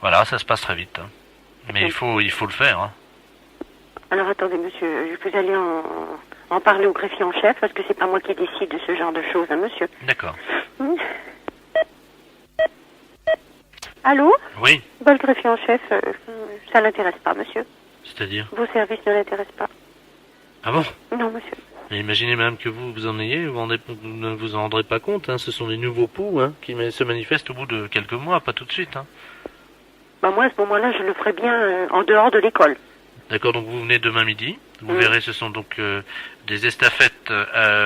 Voilà, ça se passe très vite, hein. Mais il faut le faire, hein. Alors attendez, monsieur, vous allez en parler au greffier en chef, parce que c'est pas moi qui décide de ce genre de choses, hein, monsieur. D'accord. Allô? Oui. Bah, le greffier en chef, ça l'intéresse pas, monsieur. C'est-à-dire? Vos services ne l'intéressent pas. Ah bon? Non, monsieur. Mais imaginez même que vous en ayez, vous ne vous en rendrez pas compte, hein. Ce sont des nouveaux poux, hein, qui se manifestent au bout de quelques mois, pas tout de suite, hein. Bah moi, à ce moment-là, je le ferai bien en dehors de l'école. D'accord, donc vous venez demain midi. Vous verrez, ce sont donc des estafettes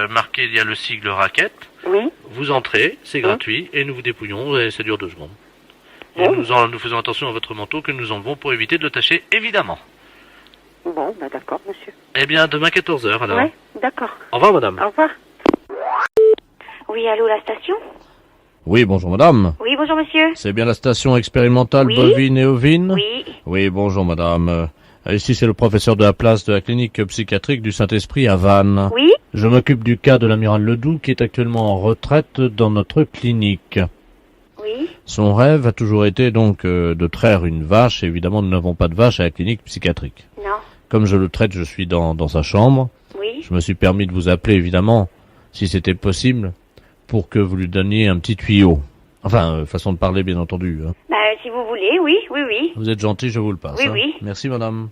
marquées, il y a le sigle raquette. Oui. Vous entrez, c'est gratuit, et nous vous dépouillons, et ça dure 2 secondes. Et nous faisons attention à votre manteau que nous enlevons pour éviter de le tacher, évidemment. Bon, bah d'accord, monsieur. Eh bien, demain 14h, alors. Ouais, d'accord. Au revoir, madame. Au revoir. Oui, allô, la station? Oui, bonjour madame. Oui, bonjour monsieur. C'est bien la station expérimentale Oui. bovine et ovine? Oui. Oui, bonjour madame. Ici c'est le professeur de la place de la clinique psychiatrique du Saint-Esprit à Vannes. Oui. Je m'occupe du cas de l'amiral Ledoux qui est actuellement en retraite dans notre clinique. Oui. Son rêve a toujours été donc de traire une vache. Évidemment, nous n'avons pas de vache à la clinique psychiatrique. Non. Comme je le traite, je suis dans sa chambre. Oui. Je me suis permis de vous appeler, évidemment, si c'était possible, pour que vous lui donniez un petit tuyau. Enfin, façon de parler, bien entendu. Hein. Bah, si vous voulez, oui, oui, oui. Vous êtes gentil, je vous le passe. Oui, hein. oui. Merci, madame.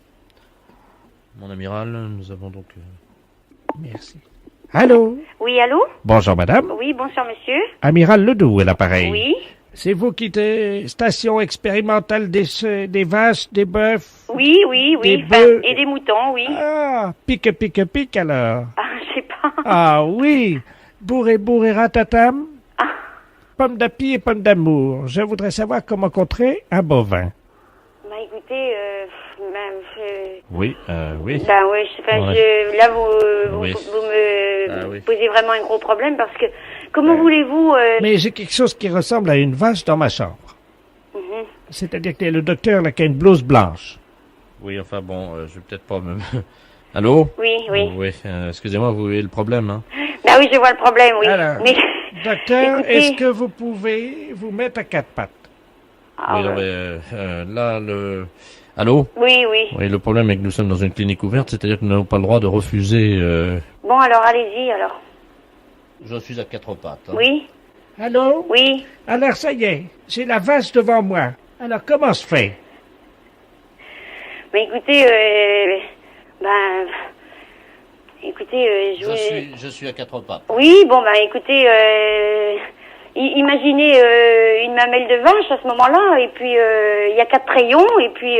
Mon amiral, nous avons donc... Merci. Allô? Oui, allô? Bonjour, madame. Oui, bonsoir, monsieur. Amiral Ledoux est l'appareil. Oui. C'est vous qui êtes station expérimentale des vaches, des bœufs? Oui, oui, oui. Des Enfin, bœufs. et des moutons, oui. Ah, pique alors. Ah, je sais pas. Ah oui, bourré ratatam. Pomme d'api et pomme d'amour. Je voudrais savoir comment contrer un bovin. Bah, écoutez, Oui, oui. Ben oui, enfin, Ouais. là, vous Oui. me oui. posez vraiment un gros problème parce que, comment voulez-vous... Mais j'ai quelque chose qui ressemble à une vache dans ma chambre. Mhm. C'est-à-dire qu'il y a le docteur là, qui a une blouse blanche. Oui, enfin bon, je vais peut-être pas me... Allô? Oui, oui. Oui, excusez-moi, vous voyez le problème, hein? Ben oui, je vois le problème, oui. Alors, Mais... Docteur, Écoutez- est-ce que vous pouvez vous mettre à 4 pattes? Oui, non, mais là, le... Allô? Oui, oui. Oui, le problème est que nous sommes dans une clinique ouverte, c'est-à-dire que nous n'avons pas le droit de refuser... Bon, alors, allez-y, alors. Je suis à 4 pattes. hein. Oui? Allô? Oui. Alors, ça y est, j'ai la vache devant moi. Alors, comment se fait? Mais écoutez, écoutez, Je suis à 4 pattes. Oui, bon, ben, écoutez, imaginez une mamelle de vache à ce moment-là, et puis il y a 4 rayons, et puis...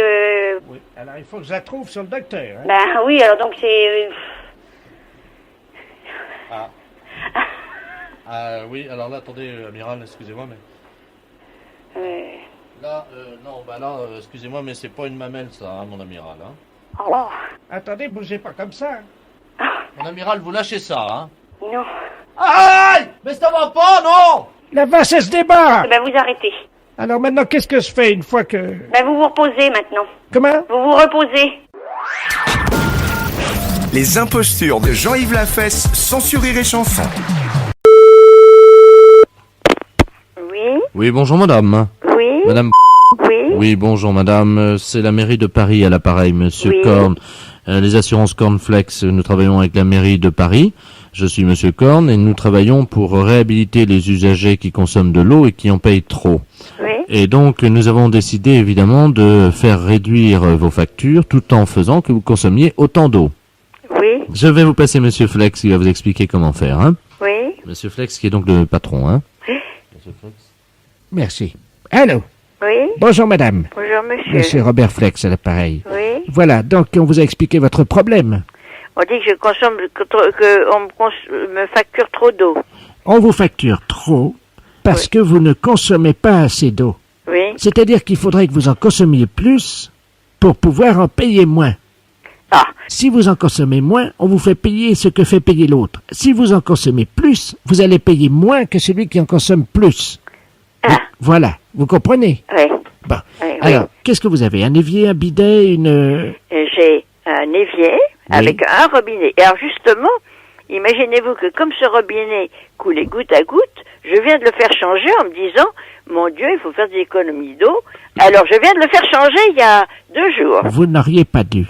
Oui, alors il faut que je la trouve sur le docteur. Hein? Ben oui, alors donc c'est... Oui, alors là, attendez, amiral, excusez-moi, mais... Là, non, bah là, excusez-moi, mais c'est pas une mamelle, ça, hein, mon amiral, hein. Oh. Attendez, bougez pas comme ça. Mon amiral, vous lâchez ça, hein. Non. Aïe! Mais ça va pas, non! La vache, elle se débat! Ben vous arrêtez. Alors maintenant, qu'est-ce que je fais une fois que... Ben vous vous reposez maintenant. Comment? Vous vous reposez. Les impostures de Jean-Yves Lafesse, sans Rire et Chanson. Oui? Oui, bonjour, madame. Oui? Madame... Oui? Oui, bonjour, madame. C'est la mairie de Paris à l'appareil, monsieur Oui. Korn. Les assurances Cornflex, nous travaillons avec la mairie de Paris. Je suis monsieur Korn et nous travaillons pour réhabiliter les usagers qui consomment de l'eau et qui en payent trop. Oui? Et donc, nous avons décidé évidemment de faire réduire vos factures tout en faisant que vous consommiez autant d'eau. Oui? Je vais vous passer monsieur Flex qui va vous expliquer comment faire, hein. Oui? Monsieur Flex qui est donc le patron, hein. Monsieur Flex. Merci. Allô? Oui? Bonjour, madame. Bonjour, monsieur. Monsieur Robert Flex à l'appareil. Oui? Voilà, donc on vous a expliqué votre problème. On dit que je consomme, me facture trop d'eau. On vous facture trop parce que vous ne consommez pas assez d'eau. Oui? C'est-à-dire qu'il faudrait que vous en consommiez plus pour pouvoir en payer moins. Ah. Si vous en consommez moins, on vous fait payer ce que fait payer l'autre. Si vous en consommez plus, vous allez payer moins que celui qui en consomme plus. Voilà, vous comprenez? Oui. Bon. Oui, Alors, qu'est-ce que vous avez? Un évier, un bidet, une... J'ai un évier avec un robinet. Et alors justement, imaginez-vous que comme ce robinet coulait goutte à goutte, je viens de le faire changer en me disant, mon Dieu, il faut faire des économies d'eau. Alors je viens de le faire changer il y a 2 jours. Vous n'auriez pas dû.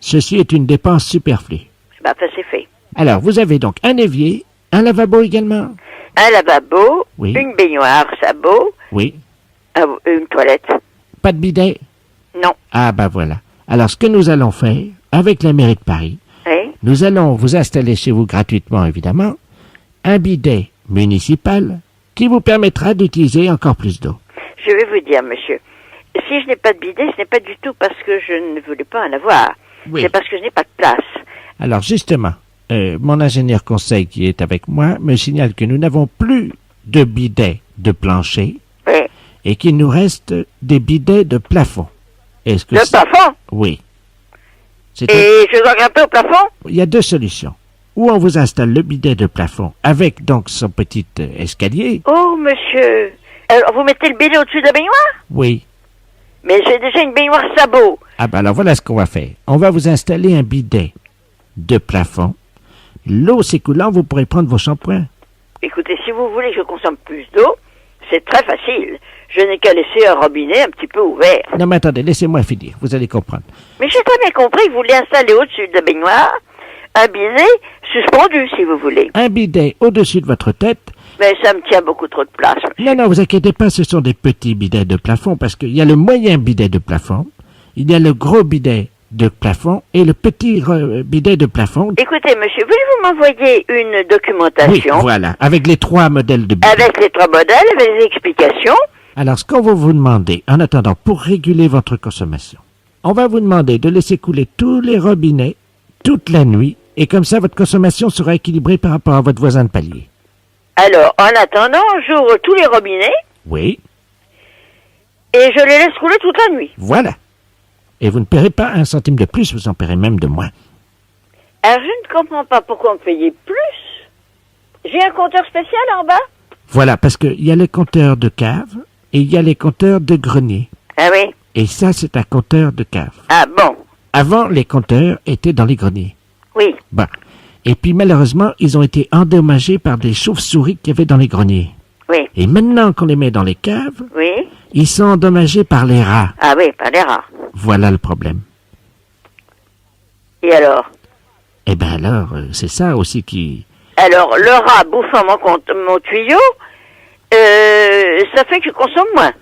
Ceci est une dépense superflue. Bah, ça c'est fait. Alors, vous avez donc un évier, un lavabo également? Un lavabo, Oui. une baignoire, sabot, Oui. une toilette. Pas de bidet? Non. Ah, bah voilà. Alors, ce que nous allons faire, avec la mairie de Paris, Oui. nous allons vous installer chez vous gratuitement, évidemment, un bidet municipal qui vous permettra d'utiliser encore plus d'eau. Je vais vous dire, monsieur, si je n'ai pas de bidet, ce n'est pas du tout parce que je ne voulais pas en avoir. Oui. C'est parce que je n'ai pas de place. Alors, justement, mon ingénieur conseil qui est avec moi me signale que nous n'avons plus de bidets de plancher Oui. et qu'il nous reste des bidets de plafond. Est-ce que Le plafond? Oui. Et je dois grimper au plafond? Il y a deux solutions. Ou on vous installe le bidet de plafond avec donc son petit escalier. Oh, monsieur. Alors, vous mettez le bidet au-dessus de la baignoire? Oui. Mais j'ai déjà une baignoire sabot. Ah ben alors voilà ce qu'on va faire. On va vous installer un bidet de plafond. L'eau s'écoulant, vous pourrez prendre vos shampoings. Écoutez, si vous voulez que je consomme plus d'eau, c'est très facile. Je n'ai qu'à laisser un robinet un petit peu ouvert. Non mais attendez, laissez-moi finir, vous allez comprendre. Mais j'ai très bien compris que vous voulez installer au-dessus de la baignoire un bidet suspendu, si vous voulez. Un bidet au-dessus de votre tête. Mais ça me tient beaucoup trop de place. Non, non, vous inquiétez pas, ce sont des petits bidets de plafond parce qu'il y a le moyen bidet de plafond, il y a le gros bidet de plafond et le petit bidet de plafond. Écoutez, monsieur, voulez-vous m'envoyer une documentation? Oui, voilà, avec les 3 modèles de bidet. Avec les 3 modèles, avec les explications. Alors, ce qu'on va vous demander, en attendant, pour réguler votre consommation, on va vous demander de laisser couler tous les robinets toute la nuit, et comme ça, votre consommation sera équilibrée par rapport à votre voisin de palier. Alors, en attendant, j'ouvre tous les robinets Oui, et je les laisse couler toute la nuit. voilà. Et vous ne paierez pas 1 centime de plus, vous en paierez même de moins. Alors, je ne comprends pas pourquoi on me payait plus. J'ai un compteur spécial en bas? Voilà, parce qu'il y a les compteurs de cave et il y a les compteurs de grenier. Ah oui? Et ça, c'est un compteur de cave. Ah bon? Avant, les compteurs étaient dans les greniers. Oui. Bon. Et puis, malheureusement, ils ont été endommagés par des chauves-souris qu'il y avait dans les greniers. Oui. Et maintenant qu'on les met dans les caves, Oui. ils sont endommagés par les rats. Ah oui, par les rats. Voilà le problème. Et alors? Eh ben alors, c'est ça aussi qui... Alors, le rat bouffant mon tuyau, ça fait que je consomme moins.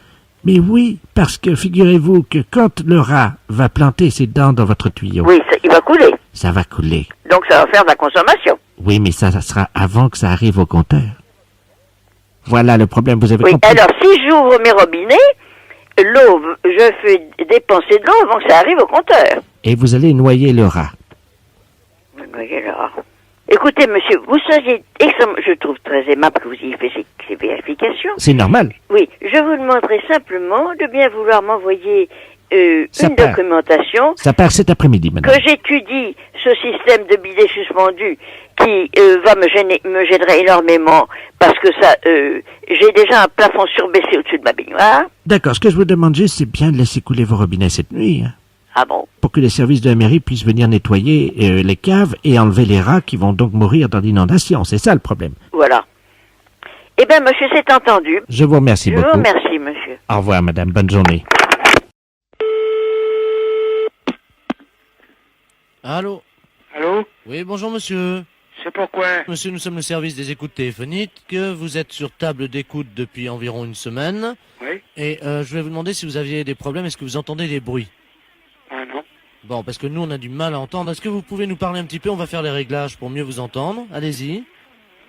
Mais oui, parce que figurez-vous que quand le rat va planter ses dents dans votre tuyau... Oui, il va couler. Ça va couler. Donc ça va faire de la consommation. Oui, mais ça sera avant que ça arrive au compteur. Voilà le problème, vous avez Oui, compris. alors si j'ouvre mes robinets, l'eau, je fais dépenser de l'eau avant que ça arrive au compteur. Et vous allez noyer le rat. Voyez là. Écoutez, monsieur, vous seriez extrêmement, je trouve très aimable que vous ayez fait ces vérifications. C'est normal. Oui, je vous demanderai simplement de bien vouloir m'envoyer une part. documentation. Ça part cet après-midi, madame. Que j'étudie ce système de bidet suspendu qui va me gênerait énormément parce que ça, j'ai déjà un plafond surbaissé au-dessus de ma baignoire. D'accord, ce que je vous demande juste, c'est bien de laisser couler vos robinets cette nuit. Hein, Ah bon? pour que les services de la mairie puissent venir nettoyer les caves et enlever les rats qui vont donc mourir dans l'inondation. C'est ça le problème. Voilà. Eh bien, monsieur, c'est entendu. Je vous remercie beaucoup. Je vous remercie, monsieur. Au revoir, madame. Bonne journée. Allô? Allô? Oui, bonjour monsieur. C'est pourquoi? Monsieur, nous sommes le service des écoutes téléphoniques. Vous êtes sur table d'écoute depuis environ une semaine. Oui. Et je vais vous demander si vous aviez des problèmes. Est-ce que vous entendez des bruits? Ah non. Bon, parce que nous, on a du mal à entendre. Est-ce que vous pouvez nous parler un petit peu? On va faire les réglages pour mieux vous entendre. Allez-y.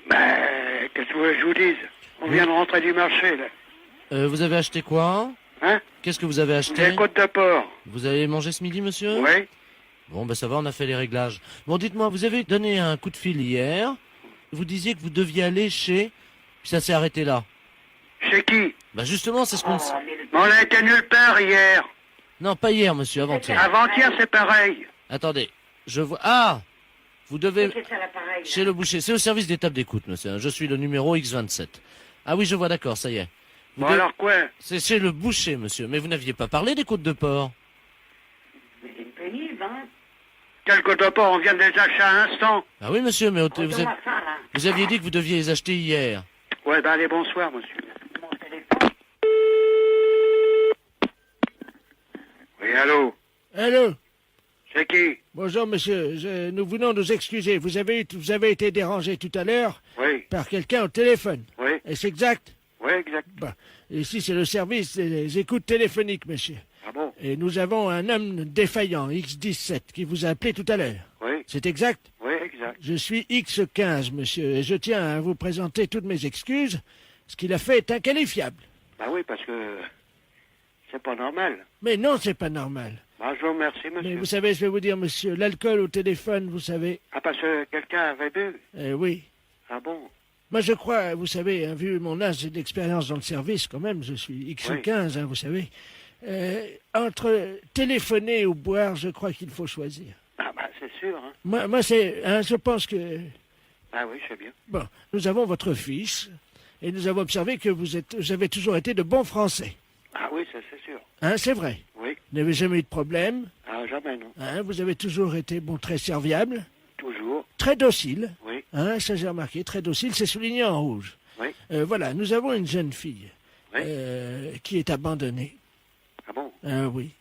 Qu'est-ce que vous voulez que je vous dise? On vient de rentrer du marché, là. Vous avez acheté quoi? Hein? Qu'est-ce que vous avez acheté? Des côtes de porc. Vous avez mangé ce midi, monsieur? Oui. Bon, ben ça va, on a fait les réglages. Bon, dites-moi, vous avez donné un coup de fil hier. Vous disiez que vous deviez aller chez... Puis ça s'est arrêté là. Chez qui? Bah justement, c'est ce qu'on... Mais on a été nulle part hier. Non, pas hier, monsieur, avant-hier. Avant-hier, c'est pareil. Attendez, je vois... Ah! Vous devez... Chez le boucher. C'est au service des tables d'écoute, monsieur. Je suis le numéro X27. Ah oui, je vois, d'accord, ça y est. Bon, alors quoi? C'est chez le boucher, monsieur. Mais vous n'aviez pas parlé des côtes de porc. Quel côte de porc? On vient de les acheter à l'instant. Ah oui, monsieur, mais vous aviez dit que vous deviez les acheter hier. Ouais, allez, bonsoir, monsieur. Oui, allô? Allô? C'est C'est qui? Bonjour, monsieur. Nous venons nous excuser. Vous avez été dérangé tout à l'heure Oui. par quelqu'un au téléphone. Oui. Est-ce exact? Oui, exact. Bah, ici, c'est le service des écoutes téléphoniques, monsieur. Ah bon? Et nous avons un homme défaillant, X17, qui vous a appelé tout à l'heure. Oui. C'est exact? Oui, exact. Je suis X15, monsieur, et je tiens à vous présenter toutes mes excuses. Ce qu'il a fait est inqualifiable. Bah oui, parce que c'est pas normal. Mais non, c'est pas normal. Bah, je vous remercie, monsieur. Mais vous savez, je vais vous dire, monsieur, l'alcool au téléphone, vous savez... Ah, parce que quelqu'un avait bu? Oui. Ah bon? Moi, je crois, vous savez, hein, vu mon âge et d'expérience dans le service, quand même, je suis X15, hein, vous savez. Entre téléphoner ou boire, je crois qu'il faut choisir. Ah bah, c'est sûr, hein. Moi c'est... Hein, je pense que... Ah oui, c'est bien. Bon, nous avons votre fils, et nous avons observé que vous avez toujours été de bons Français. Ah oui, ça c'est sûr. Hein, c'est vrai. Oui. Vous n'avez jamais eu de problème. Ah, jamais, non. Hein, vous avez toujours été, bon, très serviable. Toujours. Très docile. Oui. Hein, ça j'ai remarqué, très docile, c'est souligné en rouge. Oui. Voilà, nous avons une jeune fille qui est abandonnée. Ah bon? Oui.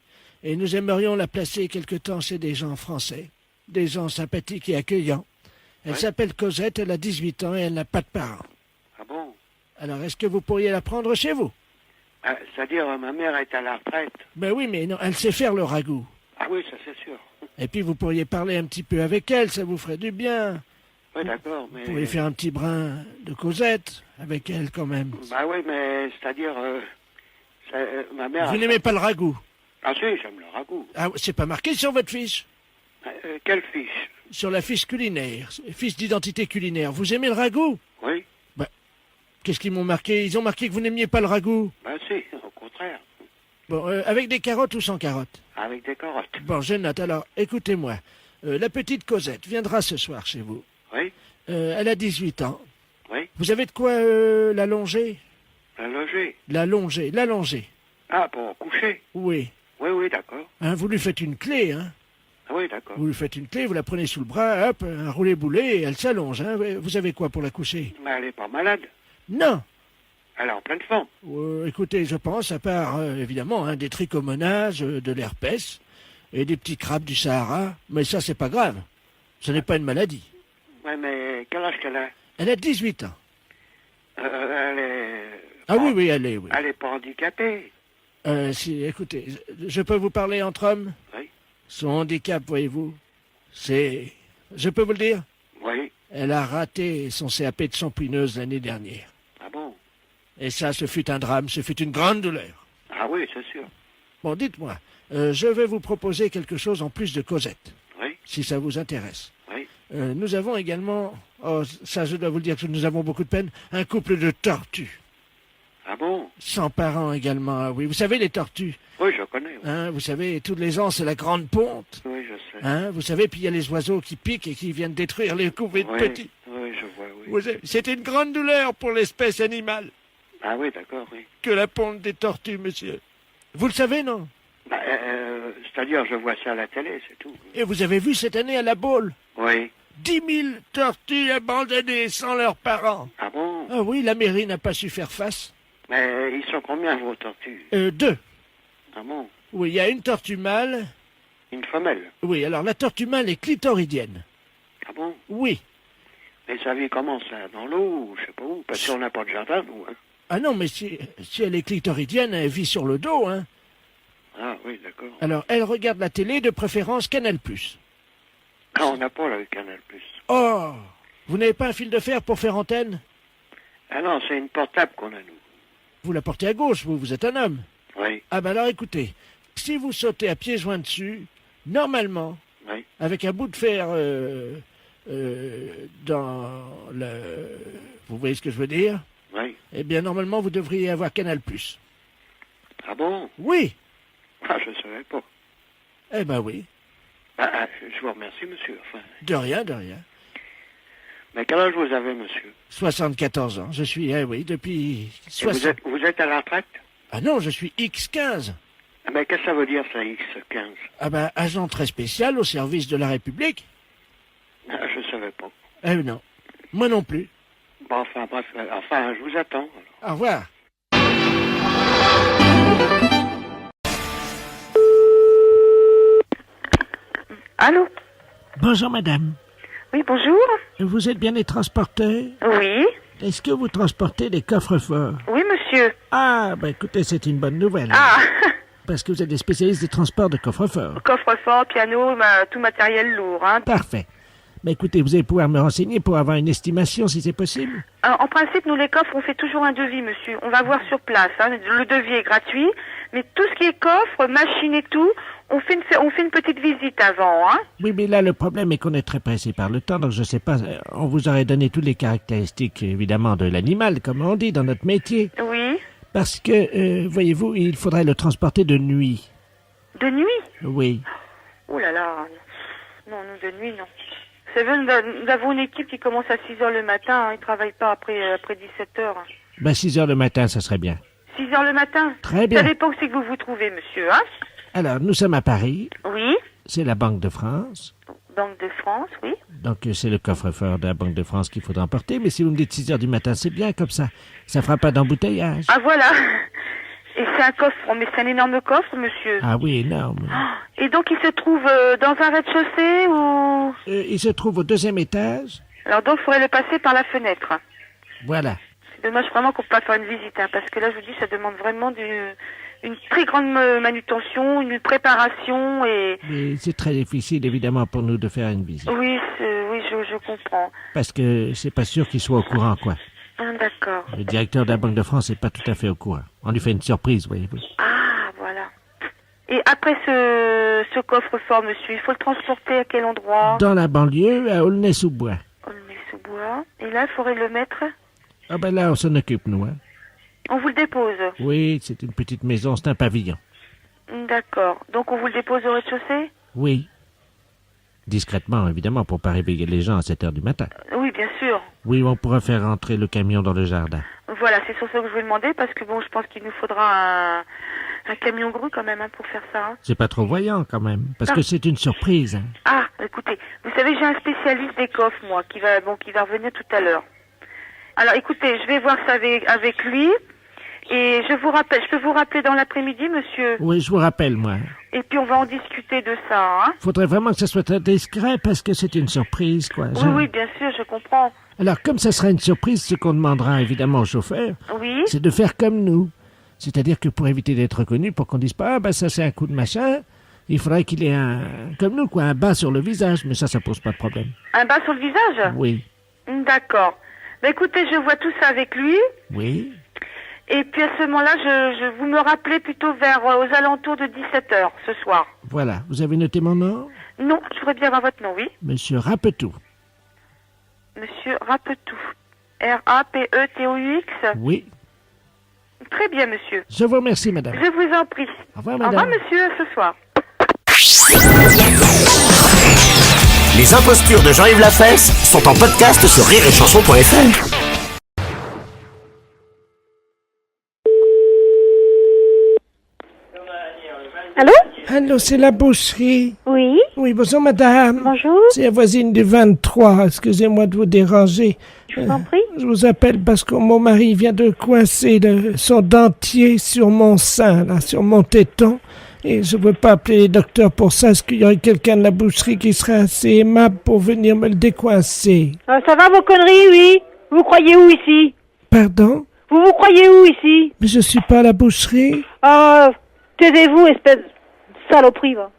Et nous aimerions la placer quelque temps chez des gens français, des gens sympathiques et accueillants. Elle s'appelle Cosette, elle a 18 ans et elle n'a pas de parents. Ah bon? Alors, est-ce que vous pourriez la prendre chez vous? C'est-à-dire, ma mère est à la retraite. Ben oui, mais non, elle sait faire le ragoût. Ah oui, ça c'est sûr. Et puis, vous pourriez parler un petit peu avec elle, ça vous ferait du bien. Oui, d'accord, mais... Vous pourriez faire un petit brin de Cosette avec elle, quand même. Bah oui, mais c'est-à-dire, ma mère... Vous n'aimez pas le ragoût? Ah si, j'aime le ragoût. Ah, c'est pas marqué sur votre fiche? Quelle fiche? Sur la fiche culinaire, fiche d'identité culinaire. Vous aimez le ragoût? Oui. Ben, qu'est-ce qu'ils m'ont marqué? Ils ont marqué que vous n'aimiez pas le ragoût. Ben si, au contraire. Bon, avec des carottes ou sans carottes? Avec des carottes. Bon, je note. Alors, écoutez-moi. La petite Cosette viendra ce soir chez vous. Oui. Elle a 18 ans. Oui. Vous avez de quoi la longer? La loger? La longer. Ah, pour coucher? Oui. Oui, d'accord. Hein, vous lui faites une clé, hein? Ah oui, d'accord. Vous lui faites une clé, vous la prenez sous le bras, hop, un roulé-boulet, et elle s'allonge, hein? Vous avez quoi pour la coucher? Mais elle est pas malade? Non. Elle est en pleine forme? Écoutez, je pense, à part, évidemment, hein, des trichomonages, de l'herpès, et des petits crabes du Sahara, mais ça, c'est pas grave. Ce n'est pas une maladie. Ouais, mais quel âge qu'elle a? Elle a 18 ans. Elle est... Ah oui, elle est, oui. Elle est pas handicapée? Écoutez, je peux vous parler entre hommes? Oui. Son handicap, voyez-vous, c'est... Je peux vous le dire? Oui. Elle a raté son CAP de champouineuse l'année dernière. Ah bon? Et ça, ce fut un drame, ce fut une grande douleur. Ah oui, c'est sûr. Bon, dites-moi, je vais vous proposer quelque chose en plus de Cosette. Oui. Si ça vous intéresse. Oui. Nous avons également, ça je dois vous le dire que nous avons beaucoup de peine, un couple de tortues. Ah bon? Sans parents également, oui. Vous savez les tortues? Oui, je connais. Oui. Hein, vous savez, tous les ans, c'est la grande ponte. Oui, je sais. Hein, vous savez, puis il y a les oiseaux qui piquent et qui viennent détruire les couvées de petits. Oui, je vois, oui. C'est une grande douleur pour l'espèce animale. Ah oui, d'accord, oui. Que la ponte des tortues, monsieur. Vous le savez, non? C'est-à-dire, je vois ça à la télé, c'est tout. Et vous avez vu cette année à la Baule? Oui. 10 000 tortues abandonnées sans leurs parents. Ah bon? Ah oui, la mairie n'a pas su faire face. Mais ils sont combien, vos tortues? 2. Ah bon? Oui, il y a une tortue mâle. Une femelle? Oui, alors la tortue mâle est clitoridienne. Ah bon? Oui. Mais ça vit comment, ça? Dans l'eau, ou je sais pas où? Parce qu'on n'a pas de jardin, nous, hein? Ah non, mais si elle est clitoridienne, elle vit sur le dos, hein. Ah oui, d'accord. Alors, elle regarde la télé, de préférence Canal+. Ah, on n'a pas le Canal+. Oh! Vous n'avez pas un fil de fer pour faire antenne? Ah non, c'est une portable qu'on a, nous. Vous la portez à gauche, vous êtes un homme. Oui. Ah ben alors écoutez, si vous sautez à pieds joints dessus, normalement, oui. Avec un bout de fer dans le... Vous voyez ce que je veux dire? Oui. Eh bien, normalement, vous devriez avoir Canal+. Ah bon? Oui. Ah, je ne savais pas. Eh ben oui. Ah, je vous remercie, monsieur. Enfin... De rien, de rien. Mais quel âge vous avez, monsieur? 74 ans. Je suis, oui, depuis... Vous êtes à la retraite? Ah non, je suis X15. Ah ben, qu'est-ce que ça veut dire, ça, X15? Ah ben, agent très spécial au service de la République. Ah, je ne savais pas. Eh non, moi non plus. Bon, enfin, bref, je vous attends. Alors. Au revoir. Allô? Bonjour, madame. Oui, bonjour. Vous êtes bien des transporteurs? Oui. Est-ce que vous transportez des coffres-forts? Oui, monsieur. Ah, écoutez, c'est une bonne nouvelle. Ah. Parce que vous êtes des spécialistes des transports de coffres-forts. Coffre-fort, piano, tout matériel lourd, hein. Parfait. Écoutez, vous allez pouvoir me renseigner pour avoir une estimation, si c'est possible? En principe, nous, les coffres, on fait toujours un devis, monsieur. On va voir sur place, hein. Le devis est gratuit, mais tout ce qui est coffre, machine et tout, on fait une petite visite avant, hein. Oui, mais là, le problème est qu'on est très pressé par le temps, donc je sais pas, on vous aurait donné toutes les caractéristiques, évidemment, de l'animal, comme on dit dans notre métier. Oui. Parce que, voyez-vous, il faudrait le transporter de nuit. De nuit? Oui. Oh là là. Non, nous, de nuit, non. C'est vrai, nous avons une équipe qui commence à 6h le matin, hein. Ils ne travaillent pas après 17h. 6 heures le matin, ça serait bien. 6h le matin? Très bien. Ça dépend où c'est que vous vous trouvez, monsieur, hein? Alors, nous sommes à Paris. Oui. C'est la Banque de France. Banque de France, oui. Donc, c'est le coffre-fort de la Banque de France qu'il faudra emporter. Mais si vous me dites 6 heures du matin, c'est bien comme ça. Ça fera pas d'embouteillage. Ah, voilà. Et c'est un coffre, mais c'est un énorme coffre, monsieur. Ah oui, énorme. Et donc, il se trouve dans un rez-de-chaussée ou... Il se trouve au 2e étage. Alors donc, il faudrait le passer par la fenêtre. Voilà. C'est dommage vraiment qu'on ne peut pas faire une visite, hein, parce que là, je vous dis, ça demande vraiment une très grande manutention, une préparation et... Mais c'est très difficile, évidemment, pour nous de faire une visite. Oui, je comprends. Parce que c'est pas sûr qu'il soit au courant, quoi. Ah, d'accord. Le directeur de la Banque de France n'est pas tout à fait au courant. On lui fait une surprise, voyez-vous. Ah, voilà. Et après ce coffre-fort, monsieur, il faut le transporter à quel endroit? Dans la banlieue, à Aulnay-sous-Bois. Aulnay-sous-Bois. Et là, il faudrait le mettre? Ah là, on s'en occupe, nous, hein. On vous le dépose? Oui, c'est une petite maison, c'est un pavillon. D'accord. Donc, on vous le dépose au rez-de-chaussée? Oui. Discrètement, évidemment, pour pas réveiller les gens à 7 heures du matin. Oui, bien sûr. Oui, on pourra faire rentrer le camion dans le jardin. Voilà, c'est sur ça que je vous demandais, parce que bon, je pense qu'il nous faudra un camion grue quand même, hein, pour faire ça. Hein. C'est pas trop voyant, quand même, parce que c'est une surprise. Hein. Ah, écoutez, vous savez, j'ai un spécialiste des coffres, moi, qui va revenir tout à l'heure. Alors, écoutez, je vais voir ça avec lui, et je peux vous rappeler dans l'après-midi, monsieur? Oui, je vous rappelle, moi. Et puis, on va en discuter de ça, hein? Faudrait vraiment que ça soit très discret, parce que c'est une surprise, quoi. Oui, bien sûr, je comprends. Alors, comme ça sera une surprise, ce qu'on demandera, évidemment, au chauffeur, oui, c'est de faire comme nous. C'est-à-dire que pour éviter d'être reconnu, pour qu'on dise pas, ça c'est un coup de machin, il faudrait qu'il ait comme nous, quoi, un bas sur le visage, mais ça pose pas de problème. Un bas sur le visage? Oui. D'accord. Écoutez, je vois tout ça avec lui. Oui. Et puis à ce moment-là, vous me rappelez plutôt aux alentours de 17h ce soir. Voilà. Vous avez noté mon nom? Non, je voudrais bien avoir votre nom, oui. Monsieur Rapetou. Monsieur Rapetou. R-A-P-E-T-O-U-X? Oui. Très bien, monsieur. Je vous remercie, madame. Je vous en prie. Au revoir, madame. Au revoir, monsieur, à ce soir. Les impostures de Jean-Yves Lafesse sont en podcast sur rireetchanson.fr. Allô? Allô, c'est la boucherie. Oui. Oui, bonjour madame. Bonjour. C'est la voisine du 23. Excusez-moi de vous déranger. Je vous en prie. Je vous appelle parce que mon mari vient de coincer son dentier sur mon sein, là, sur mon téton. Et je ne veux pas appeler les docteurs pour ça. Est-ce qu'il y aurait quelqu'un de la boucherie qui serait assez aimable pour venir me le décoincer? Ça va vos conneries, oui? Vous croyez où ici? Pardon? Vous croyez où ici? Mais je suis pas à la boucherie. Taisez-vous, espèce de saloperie, va.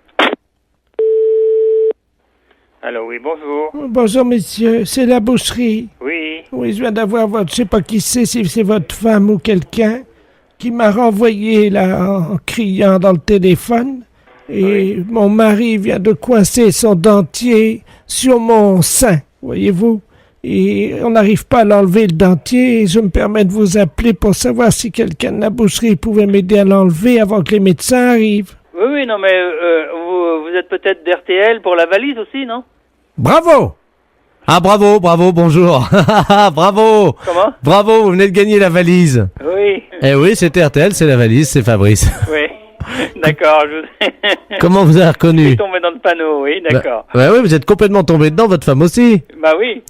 Allô, oui, bonjour. Bonjour, messieurs. C'est la boucherie. Oui. Oui, je viens d'avoir je sais pas qui c'est, si c'est votre femme ou quelqu'un, qui m'a renvoyé, là, en criant dans le téléphone. Et mon mari vient de coincer son dentier sur mon sein, voyez-vous. Et on n'arrive pas à l'enlever, le dentier, et je me permets de vous appeler pour savoir si quelqu'un de la boucherie pouvait m'aider à l'enlever avant que les médecins arrivent. Oui, non, mais vous êtes peut-être d'RTL pour la valise aussi, non? Bravo! Ah, bravo, bonjour. Bravo! Comment? Bravo, vous venez de gagner la valise. Oui. Eh oui, c'est RTL, c'est la valise, c'est Fabrice. Oui. D'accord, Comment vous avez reconnu? Je suis tombé dans le panneau, oui, d'accord. Oui, vous êtes complètement tombé dedans, votre femme aussi. Bah oui.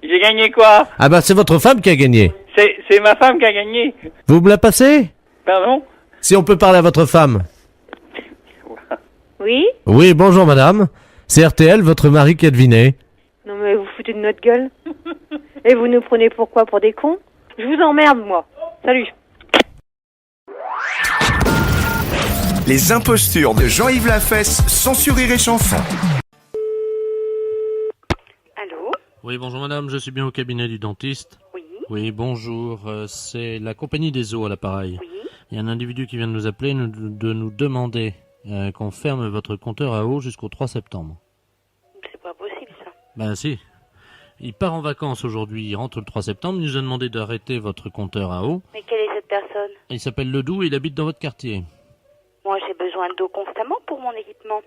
J'ai gagné quoi? Ah c'est votre femme qui a gagné. C'est ma femme qui a gagné. Vous me la passez? Pardon? Si on peut parler à votre femme. Oui? Oui, bonjour madame. C'est RTL, votre mari qui a deviné. Non mais vous foutez de notre gueule. Et vous nous prenez pour quoi? Pour des cons? Je vous emmerde, moi. Salut. Les impostures de Jean-Yves Lafesse sont sur Rire et Chanson. Allô? Oui, bonjour madame, je suis bien au cabinet du dentiste. Oui. Oui, bonjour, c'est la compagnie des eaux à l'appareil. Oui. Il y a un individu qui vient de nous appeler de nous demander qu'on ferme votre compteur à eau jusqu'au 3 septembre. C'est pas possible, ça. Ben si. Il part en vacances aujourd'hui, il rentre le 3 septembre, il nous a demandé d'arrêter votre compteur à eau. Mais quelle est cette personne? Il s'appelle Ledoux et il habite dans votre quartier. Moi, j'ai besoin d'eau constamment pour mon équipement.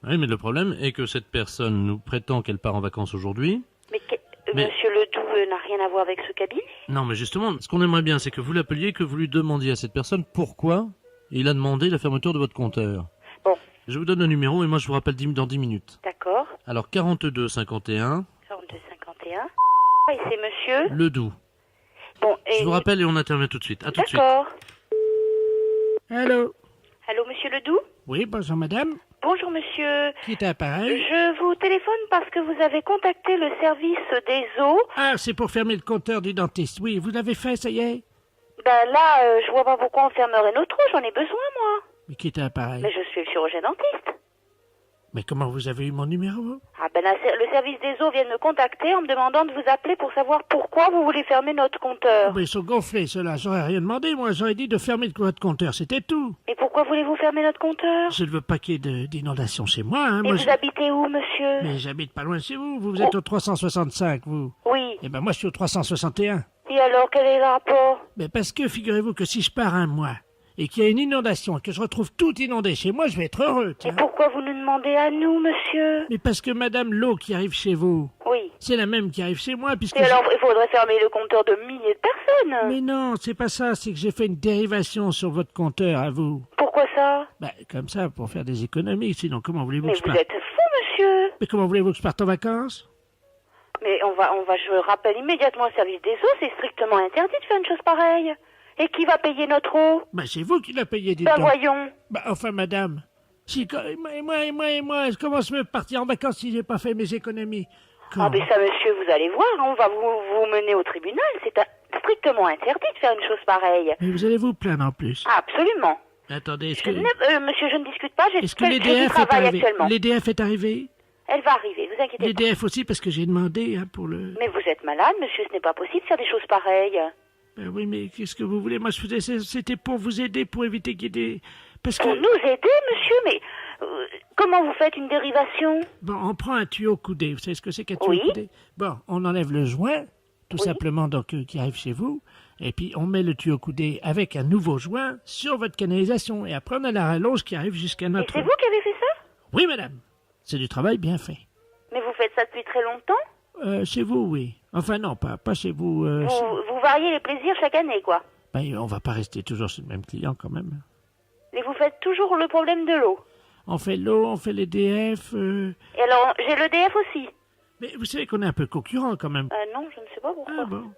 Oui, mais le problème est que cette personne nous prétend qu'elle part en vacances aujourd'hui. Mais Monsieur Ledoux n'a rien à voir avec ce cabinet? Non, mais justement, ce qu'on aimerait bien, c'est que vous l'appeliez, que vous lui demandiez à cette personne pourquoi il a demandé la fermeture de votre compteur. Bon. Je vous donne le numéro et moi je vous rappelle dans 10 minutes. D'accord. Alors 42 51. 42 51. Et c'est monsieur Ledoux. Bon, et... Je vous rappelle et on intervient tout de suite. À tout de suite. D'accord. Allô? Allô, monsieur Ledoux? Oui, bonjour madame. Bonjour, monsieur. Qui est à l'appareil? Je vous téléphone parce que vous avez contacté le service des eaux. Ah, c'est pour fermer le compteur du dentiste. Oui, vous l'avez fait, ça y est? Ben là, je vois pas pourquoi on fermerait notre eau, j'en ai besoin, moi. Mais qui est à l'appareil? Mais je suis le chirurgien dentiste. Mais comment vous avez eu mon numéro? Ah ben là, le service des eaux vient de me contacter en me demandant de vous appeler pour savoir pourquoi vous voulez fermer notre compteur. Mais ils sont gonflés, ceux-là. J'aurais rien demandé, moi. J'aurais dit de fermer votre compteur, c'était tout. Et pourquoi voulez-vous fermer notre compteur? Je ne veux pas qu'il y ait d'inondation chez moi. Hein. Et moi, vous habitez où, monsieur? Mais j'habite pas loin de chez vous. Vous êtes au 365, vous. Oui. Eh ben moi, je suis au 361. Et alors, quel est le rapport? Mais parce que, figurez-vous que si je pars un mois et qu'il y a une inondation et que je retrouve tout inondé chez moi, je vais être heureux, tiens. Et pourquoi vous nous demandez à nous, monsieur? Mais parce que madame, l'eau qui arrive chez vous, oui, c'est la même qui arrive chez moi, puisque... Et alors, il faudrait fermer le compteur de milliers de personnes. Mais non, c'est pas ça, c'est que j'ai fait une dérivation sur votre compteur à vous. Pourquoi ça? Ben, comme ça, pour faire des économies, sinon comment voulez-vous Mais que je vous parte? êtes fou, monsieur. Mais comment voulez-vous que je parte en vacances? Mais je rappelle immédiatement au service des eaux, c'est strictement interdit de faire une chose pareille. Et qui va payer notre eau? Ben, c'est vous qui l'a payé, dites Ben donc. voyons. Ben, enfin, madame, si, moi, comment je peux partir en vacances si j'ai pas fait mes économies? Ah, mais ça, monsieur, vous allez voir, on va vous mener au tribunal. C'est strictement interdit de faire une chose pareille. Mais vous allez vous plaindre en plus. Ah, absolument. Attendez, est-ce que... monsieur, je ne discute pas, j'ai Est-ce que du l'EDF est travail arrivé? actuellement. L'EDF est arrivé? Elle va arriver, vous inquiétez pas. L'EDF aussi, parce que j'ai demandé hein, pour le... Mais vous êtes malade, monsieur, ce n'est pas possible de faire des choses pareilles. Ben oui, mais qu'est-ce que vous voulez? Moi, je faisais c'était pour vous aider, pour éviter qu'il y ait des... Parce Pour que... nous aider, monsieur, mais comment vous faites une dérivation? Bon, on prend un tuyau coudé. Vous savez ce que c'est qu'un tuyau Oui. coudé? Bon, on enlève le joint, tout simplement, donc qui arrive chez vous, et puis on met le tuyau coudé avec un nouveau joint sur votre canalisation, et après on a la rallonge qui arrive jusqu'à notre... Et c'est vous qui avez fait ça? Oui, madame. C'est du travail bien fait. Mais vous faites ça depuis très longtemps? Chez vous, oui. Enfin, non, pas chez vous. Vous variez les plaisirs chaque année, quoi. Ben, on va pas rester toujours chez le même client, quand même. Et vous faites toujours le problème de l'eau? On fait l'eau, on fait l'EDF... Et alors, j'ai l'EDF aussi? Mais vous savez qu'on est un peu concurrent, quand même. Non, je ne sais pas pourquoi. Ah bon?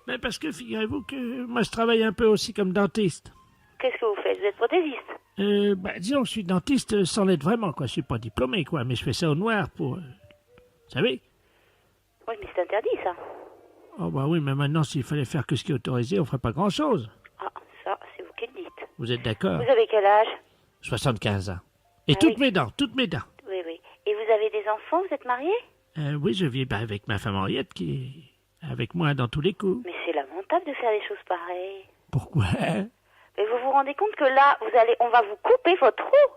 Ben, parce que, figurez-vous que moi, je travaille un peu aussi comme dentiste. Qu'est-ce que vous faites? Vous êtes prothésiste? Disons que je suis dentiste sans l'être vraiment, quoi. Je suis pas diplômé, quoi, mais je fais ça au noir pour... Vous savez? Oui, mais c'est interdit, ça. Oh, bah oui, mais maintenant, s'il fallait faire que ce qui est autorisé, on ferait pas grand-chose. Ah, ça, c'est vous qui le dites. Vous êtes d'accord? Vous avez quel âge? 75 ans. Et toutes mes dents. Oui, oui. Et vous avez des enfants? Vous êtes marié? Oui, je vis avec ma femme Henriette, qui est avec moi dans tous les coups. Mais c'est lamentable de faire des choses pareilles. Pourquoi? Mais vous vous rendez compte que là, on va vous couper votre eau?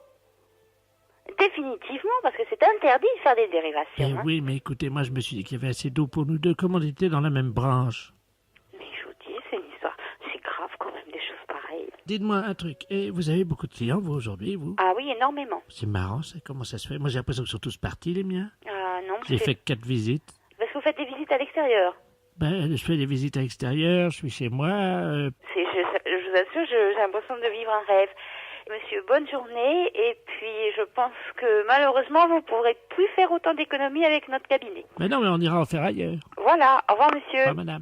Définitivement, parce que c'est interdit de faire des dérivations. Oui, mais écoutez, moi je me suis dit qu'il y avait assez d'eau pour nous deux, comme on était dans la même branche. Mais je vous dis, c'est une histoire, c'est grave quand même des choses pareilles. Dites-moi un truc, et vous avez beaucoup de clients, vous, aujourd'hui, vous? Ah oui, énormément. C'est marrant, ça, comment ça se fait? Moi j'ai l'impression qu'ils sont tous partis, les miens. Ah non. J'ai fait 4 visites. Parce que vous faites des visites à l'extérieur? Ben, je fais des visites à l'extérieur, je suis chez moi... Je vous assure, j'ai l'impression de vivre un rêve. Monsieur, bonne journée, et puis je pense que malheureusement vous ne pourrez plus faire autant d'économies avec notre cabinet. Mais non, mais on ira en faire ailleurs. Voilà, au revoir monsieur. Au revoir madame.